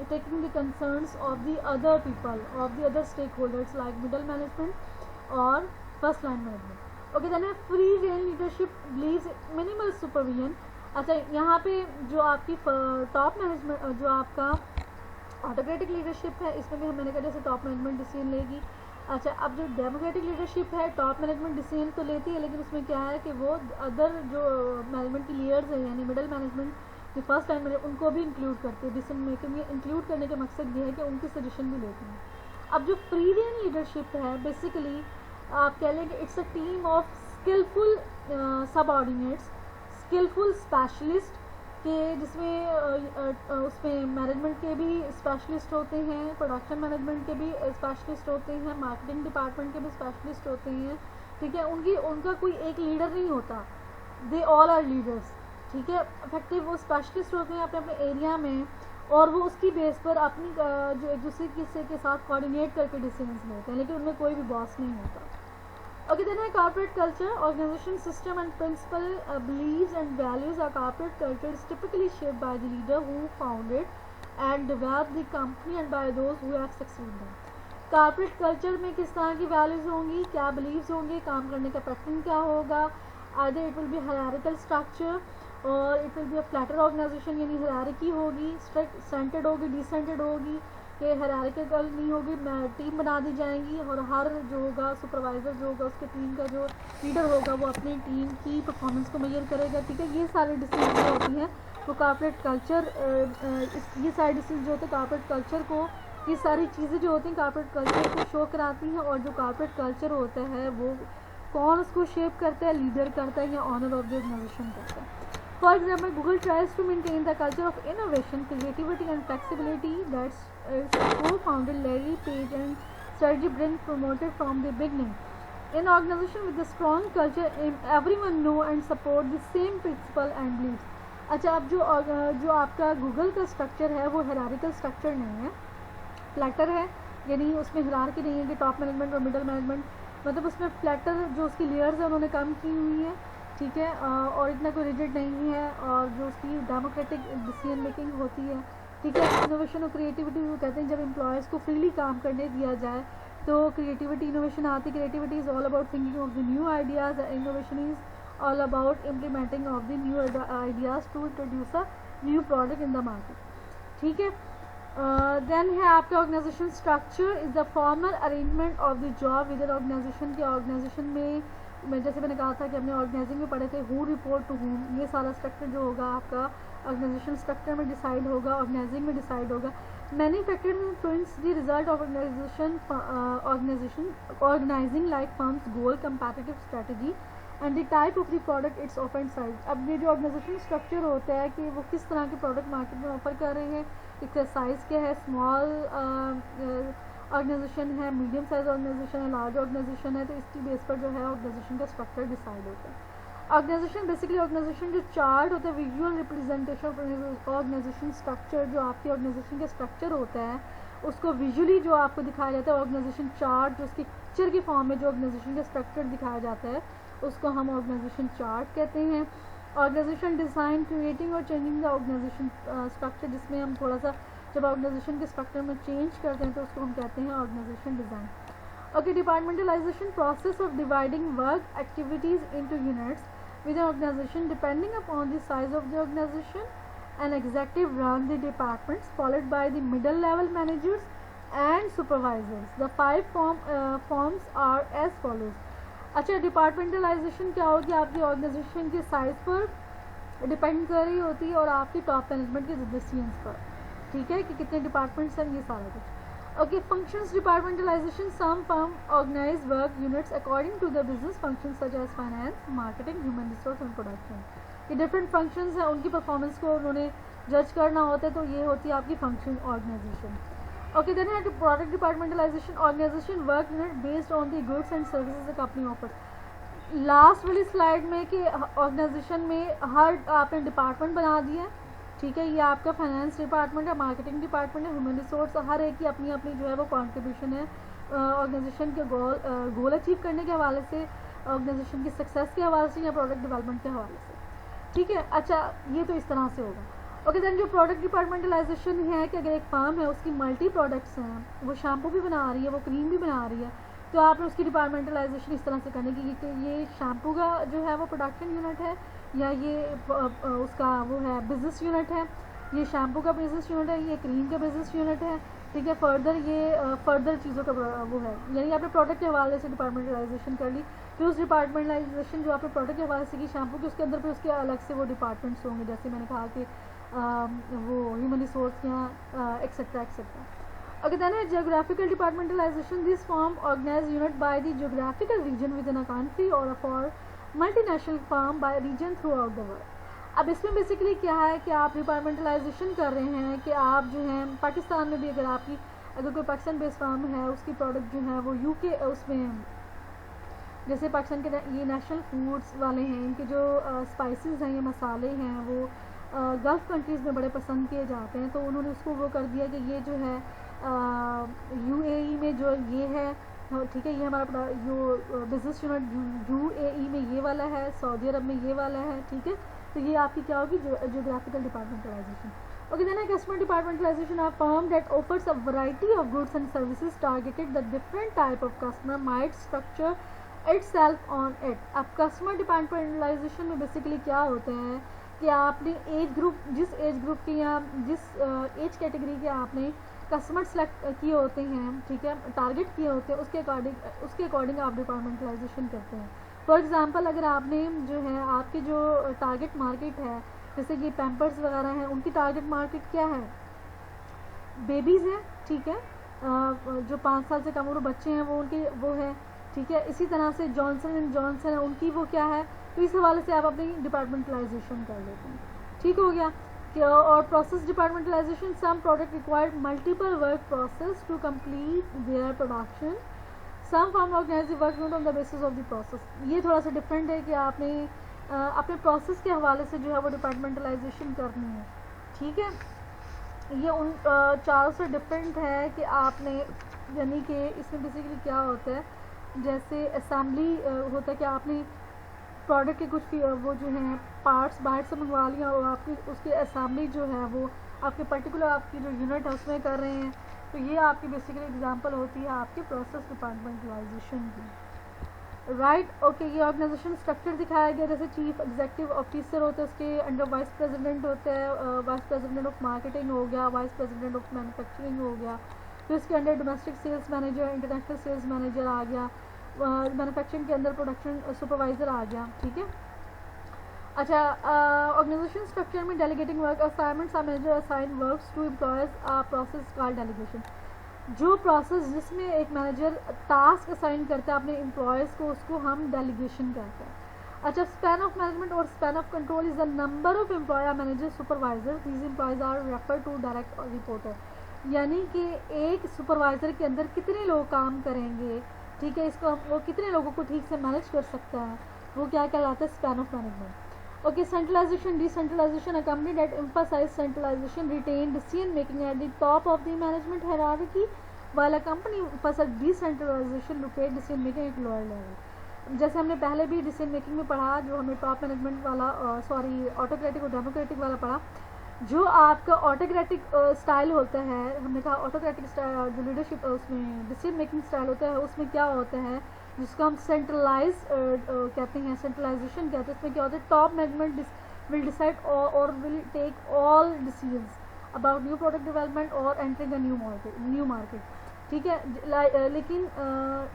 taking the concerns of the other people, of the other stakeholders like middle management or first line management. Okay, then free reign leadership believes minimal supervision. अच्छा, यहाँ पे जो आपकी top management जो आपका autocratic leadership है, इसमें भी मैंने कहा जैसे टॉप मैनेजमेंट डिसीजन लेगी। अच्छा, अब जो डेमोक्रेटिक लीडरशिप है, टॉप मैनेजमेंट डिसीजन तो लेती है, लेकिन उसमें क्या है कि वो अदर जो मैनेजमेंट की लेयर्स है, यानी मिडिल मैनेजमेंट जो फर्स्ट टाइम उनको भी इंक्लूड करते हैं डिसीजन मेकिंग में। इंक्लूड करने का मकसद ये है कि उनकी सजेशन भी लेते हैं। अब जो फ्री रेन लीडरशिप है, बेसिकली आप कह लें कि it's a team of skilful subordinates, skilful specialist, के जिसमें उसमें मैनेजमेंट के भी स्पेशलिस्ट होते हैं, प्रोडक्शन मैनेजमेंट के भी स्पेशलिस्ट होते हैं, मार्केटिंग डिपार्टमेंट के भी स्पेशलिस्ट होते हैं, ठीक है। उनका कोई एक लीडर नहीं होता, दे ऑल आर लीडर्स, ठीक है। इफेक्टिव वो स्पेशलिस्ट होते हैं अपने अपने एरिया में, और वो उसकी बेस पर अपनी जो एक दूसरे किसी के साथ कोऑर्डिनेट करके डिसीजंस लेते हैं, लेकिन उनमें कोई भी बॉस नहीं होता। ओके, देन है corporate culture, organisation system and principle believes and values. Our corporate culture is typically shaped by the leader who founded and developed the company and by those who have succeeded. Corporate culture में किस तरह की values होंगी, क्या beliefs होंगे, काम करने का पैटर्न क्या होगा। Either it will be hierarchical structure और it will be a flatter organisation, यानी हायरार्की होगी, स्ट्रिक्ट सेंटर्ड होगी, डिसेंटेड होगी, कि हायरार्किकल नहीं होगी, टीम बना दी जाएंगी और हर जो होगा सुपरवाइज़र जो होगा उसके टीम का जो लीडर होगा वो अपनी टीम की परफॉर्मेंस को मेजर करेगा, ठीक है। ये सारे डिसीजन जो होती हैं वो कॉर्पोरेट कल्चर, ये सारे डिसीजन जो होते हैं कॉर्पोरेट कल्चर को, ये सारी चीज़ें जो होती हैं कॉर्पोरेट कल्चर को शो कराती हैं। और जो कॉर्पोरेट कल्चर होता है वो कौन उसको शेप करता है, लीडर करता है या ऑनर ऑफ द ऑर्गेनाइजेशन करता है। For example, Google tries to maintain the culture of innovation, creativity and flexibility that its co-founder Larry Page and Sergey Brin promoted from the beginning. In an organization with a strong culture, everyone know and support the same principle and beliefs. अच्छा, अब जो आपका Google का structure है वो hierarchical structure नहीं है, flatter है, यानी उसमें हायरार्की नहीं है कि टॉप मैनेजमेंट और मिडिल मैनेजमेंट, मतलब उसमें फ्लैटर जो उसकी लेयर्स है उन्होंने कम की हुई है, ठीक है, और इतना कोई रिजिड नहीं है, और जो उसकी डेमोक्रेटिक डिसीजन मेकिंग होती है, ठीक है। इनोवेशन और क्रिएटिविटी वो कहते हैं जब एम्प्लॉयज़ को फ्रीली काम करने दिया जाए तो क्रिएटिविटी इनोवेशन आती है। Creativity is all about thinking of the new ideas, innovation is all about implementing of the new ideas to introduce a new product in the market, ठीक है। देन है आपका organisation structure is the formal arrangement of the job within organisation के। Organisation में जैसे मैंने कहा था कि हमने ऑर्गेनाइजिंग में पढ़े थे हु रिपोर्ट टू हुम, ये सारा स्ट्रक्चर जो होगा आपका ऑर्गेनाइजेशन स्ट्रक्चर में डिसाइड होगा, ऑर्गेनाइजिंग में डिसाइड होगा। Many factors influence the result of organizing like firms goal, competitive strategy and the type of the product its offer size. अब ये जो ऑर्गेनाइजेशन स्ट्रक्चर होता है कि वो किस तरह के प्रोडक्ट मार्केट में ऑफर कर रहे हैं, इसका साइज़ क्या है, स्मॉल ऑर्गेनाइजेशन है, मीडियम साइज ऑर्गेनाइजेशन है, लार्ज ऑर्गेनाइजेशन है, तो इसकी बेस पर जो है ऑर्गेनाइजेशन का स्ट्रक्चर डिसाइड होता है। ऑर्गेनाइजेशन बेसिकली ऑर्गेनाइजेशन जो चार्ट होता है, visual representation of organization structure, जो आपकी ऑर्गेनाइजेशन का स्ट्रक्चर होता है उसको विजुअली जो आपको दिखाया जाता है ऑर्गेनाइजेशन चार्ट, जो उसकी पिक्चर की फॉर्म में जो ऑर्गेनाइजेशन का स्ट्रक्चर दिखाया जाता है उसको हम ऑर्गेनाइजेशन चार्ट कहते हैं। ऑर्गेनाइजेशन डिज़ाइन, क्रिएटिंग और चेंजिंग द ऑर्गेनाइजेशन स्ट्रक्चर, जिसमें हम थोड़ा सा जब ऑर्गेनाइजेशन के स्ट्रक्चर में चेंज करते हैं तो उसको हम कहते हैं organization design. Okay, departmentalization process of dividing work activities into units with organization depending upon the size of the organization. An executive run the departments followed by the middle level managers and supervisors. The five forms are as follows. अच्छा, departmentalisation क्या होगी, आपकी organisation के size पर depend कर रही होती है और आपकी टॉप मैनेजमेंट के डिसीजंस पर, ठीक है, कि कितने डिपार्टमेंट्स हैं, ये सारा कुछ। ओके, functions departmentalization, some firm organize work units according to the business functions such as finance, marketing, human resource and production. ये डिफरेंट फंक्शंस हैं, उनकी परफॉर्मेंस को उन्होंने जज करना होता है, तो ये होती है आपकी फंक्शन ऑर्गेनाइजेशन। ओके, देन है product departmentalization, organization work unit based on the goods and services the company offers. Last वाली स्लाइड में कि ऑर्गेनाइजेशन में हर आपने डिपार्टमेंट बना दिया है, ठीक है, ये आपका फाइनेंस डिपार्टमेंट है, मार्केटिंग डिपार्टमेंट है, ह्यूमन रिसोर्स, हर एक की अपनी अपनी जो है वो कॉन्ट्रीब्यूशन है ऑर्गेनाइजेशन के गोल अचीव करने के हवाले से, ऑर्गेनाइजेशन की सक्सेस के हवाले से या प्रोडक्ट डेवलपमेंट के हवाले से, ठीक है। अच्छा, ये तो इस तरह से होगा। ओके, देन जो प्रोडक्ट डिपार्टमेंटलाइजेशन है कि अगर एक फार्म है उसकी मल्टी प्रोडक्ट्स हैं, वो शैम्पू भी बना रही है, वो क्रीम भी बना रही है, तो आपने उसकी डिपार्टमेंटलाइजेशन इस तरह से करने की कि ये शैम्पू का जो है वो प्रोडक्शन यूनिट है या ये उसका वो है बिजनेस यूनिट है, ये शैम्पू का बिजनेस यूनिट है, ये क्रीम का बिजनेस यूनिट है, ठीक है। फर्दर ये फर्दर चीज़ों का वो है, यानी आपने प्रोडक्ट के हवाले से डिपार्टमेंटलाइजेशन कर ली, फिर उस डिपार्टमेंटलाइजेशन जो आपने प्रोडक्ट के हवाले से की शैम्पू के, उसके अंदर फिर उसके अलग से वो डिपार्टमेंट्स होंगे, जैसे मैंने कहा कि वो ह्यूमन रिसोर्स या एक्सेट्रा एक्सेट्रा। ओके, देन है geographical departmentalisation, this form organise unit by the geographical region within a country और for multinational firm by region throughout the world. अब इसमें बेसिकली क्या है कि आप डिपार्टमेंटलाइजेशन कर रहे हैं कि आप जो है पाकिस्तान में भी अगर कोई पाकिस्तान बेस्ड फार्म है उसकी प्रोडक्ट जो है वो यूके उसमें, जैसे पाकिस्तान के ये नेशनल फूड्स वाले हैं, इनके जो स्पाइसेस हैं, ये मसाले हैं, वो गल्फ़ कंट्रीज़ में बड़े पसंद किए जाते हैं, तो उन्होंने उसको वो कर दिया कि ये जो है यूएई में जो ये है, ठीक है, ये हमारा जो बिजनेस यूनिट यूएई में ये वाला है, सऊदी अरब में ये वाला है, ठीक है, तो ये आपकी क्या होगी जियोग्राफिकल डिपार्टमेंटलाइजेशन। ओके, देन है customer departmentalisation, a firm that offers a variety of goods and services targeted the different type of customer might structure itself on it. अब कस्टमर डिपार्टमेंटलाइजेशन में बेसिकली क्या होता है कि आपने एज ग्रुप, जिस age group के या जिस एज कैटेगरी के आपने कस्टमर सेलेक्ट किए होते हैं, ठीक है, टारगेट किए होते हैं, उसके अकॉर्डिंग आप डिपार्टमेंटलाइजेशन करते हैं। फॉर एग्जांपल, अगर आपने जो है आपकी जो टारगेट मार्केट है, जैसे कि पैम्पर्स वगैरह हैं, उनकी टारगेट मार्केट क्या है, बेबीज़ हैं, ठीक है, जो 5 साल से कम उम्र बच्चे हैं वो उनके वो है, ठीक है। इसी तरह से जॉनसन एंड जॉनसन है, उनकी वो क्या है, तो इस हवाले से आप अपनी डिपार्टमेंटलाइजेशन कर लेते हैं, ठीक हो गया। और process departmentalization, some product required multiple work process to complete their production, some firm organize work not on the basis of the process. ये थोड़ा सा डिफरेंट है कि आपने अपने प्रोसेस के हवाले से जो है वो डिपार्टमेंटलाइजेशन करनी है, ठीक है। ये उन चारों से डिफरेंट है कि आपने, यानी कि इसमें बेसिकली क्या होता है, जैसे असेंबली होता है कि आपने प्रोडक्ट के कुछ वो जो हैं पार्ट्स बाहर से मंगवा लिया और आपकी उसकी असेंबली जो है वो आपके पर्टिकुलर आपकी जो यूनिट है उसमें कर रहे हैं, तो ये आपकी बेसिकली एग्जांपल होती है आपके प्रोसेस डिपार्टमेंटलाइजेशन की, राइट। ओके, ये ऑर्गेनाइजेशन स्ट्रक्चर दिखाया गया, जैसे चीफ एग्जीक्यूटिव ऑफिसर होता है, उसके अंडर वाइस प्रेसिडेंट होता है, वाइस प्रेसिडेंट ऑफ मार्केटिंग हो गया, वाइस प्रेसिडेंट ऑफ मैन्युफैक्चरिंग हो गया, फिर उसके under domestic sales manager, international sales manager आ गया, मैन्युफैक्चरिंग के अंदर प्रोडक्शन सुपरवाइजर आ गया, ठीक है। अच्छा, ऑर्गेनाइजेशन स्ट्रक्चर में delegating work assignments are manager assign works to employees process called delegation. जो प्रोसेस जिसमें एक मैनेजर टास्क असाइन करता है अपने एम्प्लॉयज़ को, उसको हम डेलीगेशन कहते हैं। अच्छा, स्पैन ऑफ मैनेजमेंट और span of control is the number of employee manager supervisor, these employees are refer to direct reporter, यानी कि एक सुपरवाइजर के अंदर कितने लोग काम करेंगे, ठीक है, इसको वो कितने लोगों को ठीक से मैनेज कर सकता है, वो क्या कहलाता है, span of management. Okay, centralization, decentralization, a company that emphasizes centralization retain decision making at the top of the management hierarchy, while a company emphasizes decentralization locate decision making at lower level। जैसे हमने पहले भी decision making में पढ़ा, जो हमने top management वाला sorry autocratic और डेमोक्रेटिक वाला पढ़ा। जो आपका ऑटोक्रेटिक स्टाइल होता है, हमने कहा ऑटोक्रेटिक स्टाइल जो लीडरशिप उसमें डिसीजन मेकिंग स्टाइल होता है, उसमें क्या होता है जिसको हम सेंट्रलाइज कहते हैं, सेंट्रलाइजेशन कहते हैं। इसमें क्या होता है, टॉप मैनेजमेंट विल डिसाइड और will take all decisions about new product development और एंटरिंग अ न्यू मार्केट, ठीक है। लेकिन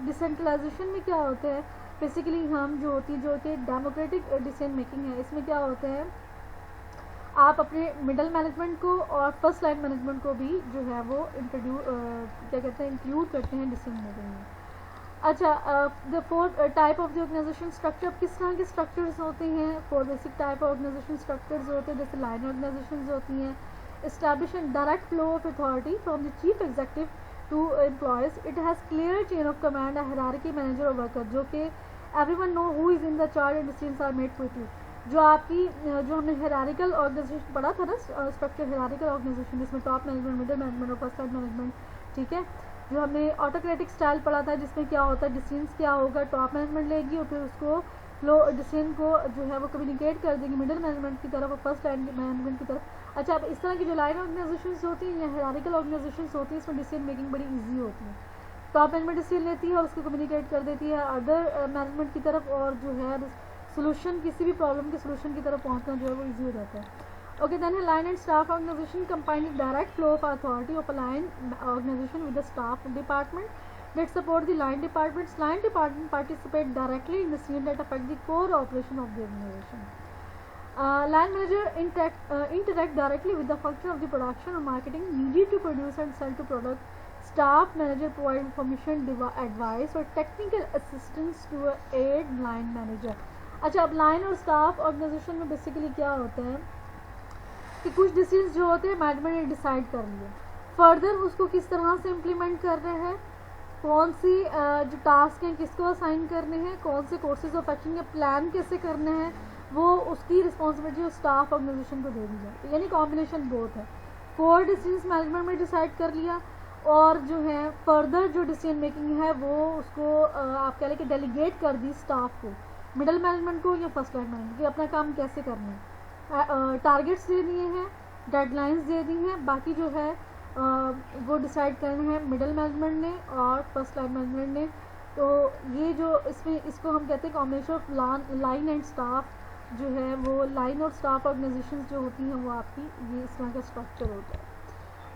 डिसेंट्रलाइजेशन में क्या होता है, बेसिकली हम जो होती है डेमोक्रेटिक डिसीजन मेकिंग है, इसमें क्या होता है, आप अपने मिडल मैनेजमेंट को और फर्स्ट लाइन मैनेजमेंट को भी जो है वो क्या कहते हैं, इंक्लूड करते हैं डिसीजन मेकिंग में। अच्छा, the fourth type of the organization structure, किस तरह के स्ट्रक्चर्स होते हैं, 4 basic type of organization structures होते हैं, जैसे लाइन ऑर्गेनाइजेशन होती हैं, establishing direct flow of authority from the chief executive to employees, it has clear chain of command, hierarchy manager और वर्कर, जो कि everyone know who is in the charge and decisions are made quickly. जो आपकी जो हमने hierarchical organisation पढ़ा था ना, स्ट्रक्चर हायरार्किकल ऑर्गेनाइजेशन, जिसमें टॉप मैनेजमेंट, मिडिल मैनेजमेंट और फर्स्ट लाइन मैनेजमेंट, ठीक है। जो हमने ऑटोक्रेटिक स्टाइल पढ़ा था, जिसमें क्या होता है, डिसीजंस क्या होगा, टॉप मैनेजमेंट लेगी और फिर उसको फ्लो डिसीजन को जो है वो कम्युनिकेट कर देगी मिडिल मैनेजमेंट की तरफ और फर्स्ट लाइन मैनेजमेंट की तरफ। अच्छा, अब इस तरह की जो लाइन ऑर्गेनाइजेशंस होती हैं या हायरार्किकल ऑर्गेनाइजेशंस होती हैं, इसमें डिसीजन मेकिंग बड़ी ईजी होती है। टॉप मैनेजमेंट डिसीजन लेती है और उसको कम्युनिकेट कर देती है अदर मैनेजमेंट की तरफ, और जो है सोल्यूशन, किसी भी प्रॉब्लम के सोल्यूशन की तरफ पहुँचना जो है वो ईजी हो जाता है। Okay, then a line and staff organization combines the direct flow of authority of a line organization with the staff department that support the line departments. Line department participate directly in the decisions that affect the core operation of the organization. Line manager interact directly with the function of the production or marketing needed to produce and sell to product. Staff manager provide information, advice or technical assistance to aid line manager. अच्छा, अब line और staff organization में basically क्या होता है कि कुछ decisions जो होते हैं मैनेजमेंट ने डिसाइड कर लिए, फर्दर उसको किस तरह से इम्प्लीमेंट कर रहे हैं, कौन सी जो टास्क हैं किसको असाइन करने हैं, कौन से कोर्सेज ऑफ एक्शन या प्लान कैसे करने हैं, वो उसकी रिस्पॉन्सिबिलिटी स्टाफ ऑर्गेनाइजेशन को दे दी जाए, यानी कॉम्बिनेशन बोथ है। कोर डिसीजंस मैनेजमेंट में डिसाइड कर लिया और जो है फर्दर जो डिसीजन मेकिंग है वो उसको आप कह लें कि डेलीगेट कर दी स्टाफ को, मिडिल मैनेजमेंट को या फर्स्ट लाइन मैनेजमेंट को, अपना काम कैसे करना है। टारगेट्स दे दिए हैं, डेडलाइंस दे दी हैं, बाकी जो है वो डिसाइड करना है मिडिल मैनेजमेंट ने और फर्स्ट लाइन मैनेजमेंट ने। तो ये जो इसको हम कहते हैं combination of line and staff जो है वो लाइन और स्टाफ ऑर्गेनाइजेशंस जो होती हैं वो आपकी ये इस तरह का स्ट्रक्चर होता है।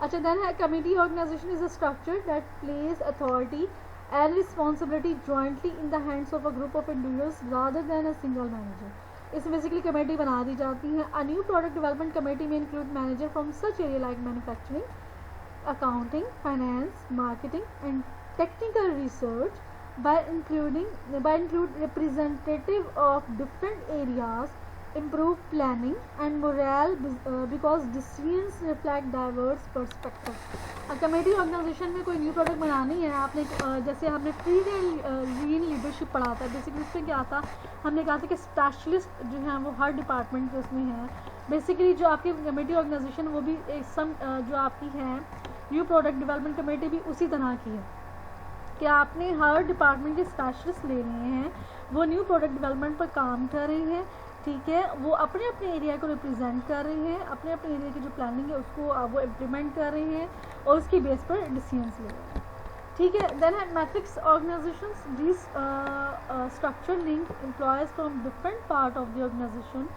अच्छा, देन है committee organisation is a structure that place authority and responsibility jointly in the hands of a group of individuals rather than a single manager. इसमें बेसिकली कमेटी बना दी जाती है। A new product development committee में include manager from such area like manufacturing, accounting, finance, marketing and technical research by include representative of different areas improve planning and morale because decisions reflect diverse perspectives। Committee organization में कोई new product बनानी है आपने, जैसे हमने लीन leadership पढ़ा था, basically उसमें क्या था, हमने कहा था कि स्पेशलिस्ट जो हैं वो हर डिपार्टमेंट के उसमें हैं। बेसिकली जो आपकी कमेटी ऑर्गेनाइजेशन वो भी जो आपकी है न्यू प्रोडक्ट डेवलपमेंट कमेटी भी उसी तरह की है कि आपने हर डिपार्टमेंट के स्पेशलिस्ट ले रहे हैं, वो न्यू प्रोडक्ट डेवलपमेंट पर काम कर रहे हैं, ठीक है, वो अपने अपने एरिया को रिप्रेजेंट कर रहे हैं, अपने अपने एरिया की जो प्लानिंग है उसको वो इम्प्लीमेंट कर रहे हैं और उसकी बेस पर डिसीजंस ले रहे हैं, ठीक है। देन है matrix organizations, this structure link employees from different part of the organization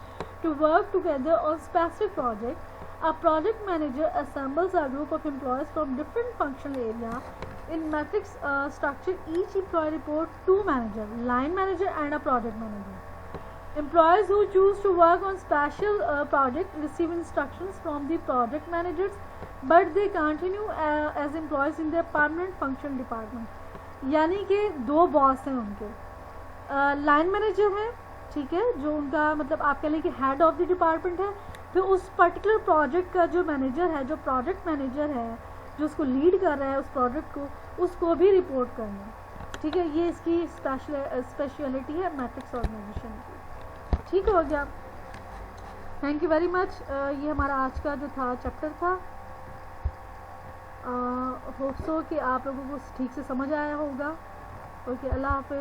to work together on specific project. A project manager assembles a group of employees from different functional area. In matrix structure, each employee reports to manager, line manager and a project manager. Employees who choose to work on special project receive instructions from the project managers, but they continue as employees in their permanent function department. यानी कि दो boss हैं उनके, line manager है, ठीक है, जो उनका मतलब आप कह लें कि हेड ऑफ द डिपार्टमेंट है, फिर उस पर्टिकुलर प्रोजेक्ट का जो मैनेजर है, जो प्रोजेक्ट मैनेजर है, जो उसको लीड कर रहा है उस प्रोजेक्ट को, उसको भी रिपोर्ट करना, ठीक है। ये इसकी स्पेशलिटी है मैट्रिक्स ऑर्गेनाइजेशन की, ठीक हो गया। Thank you very much. ये हमारा आज का जो था चैप्टर था, होप सो कि आप लोगों को ठीक से समझ आया होगा। ओके, अल्लाह हाफिज़।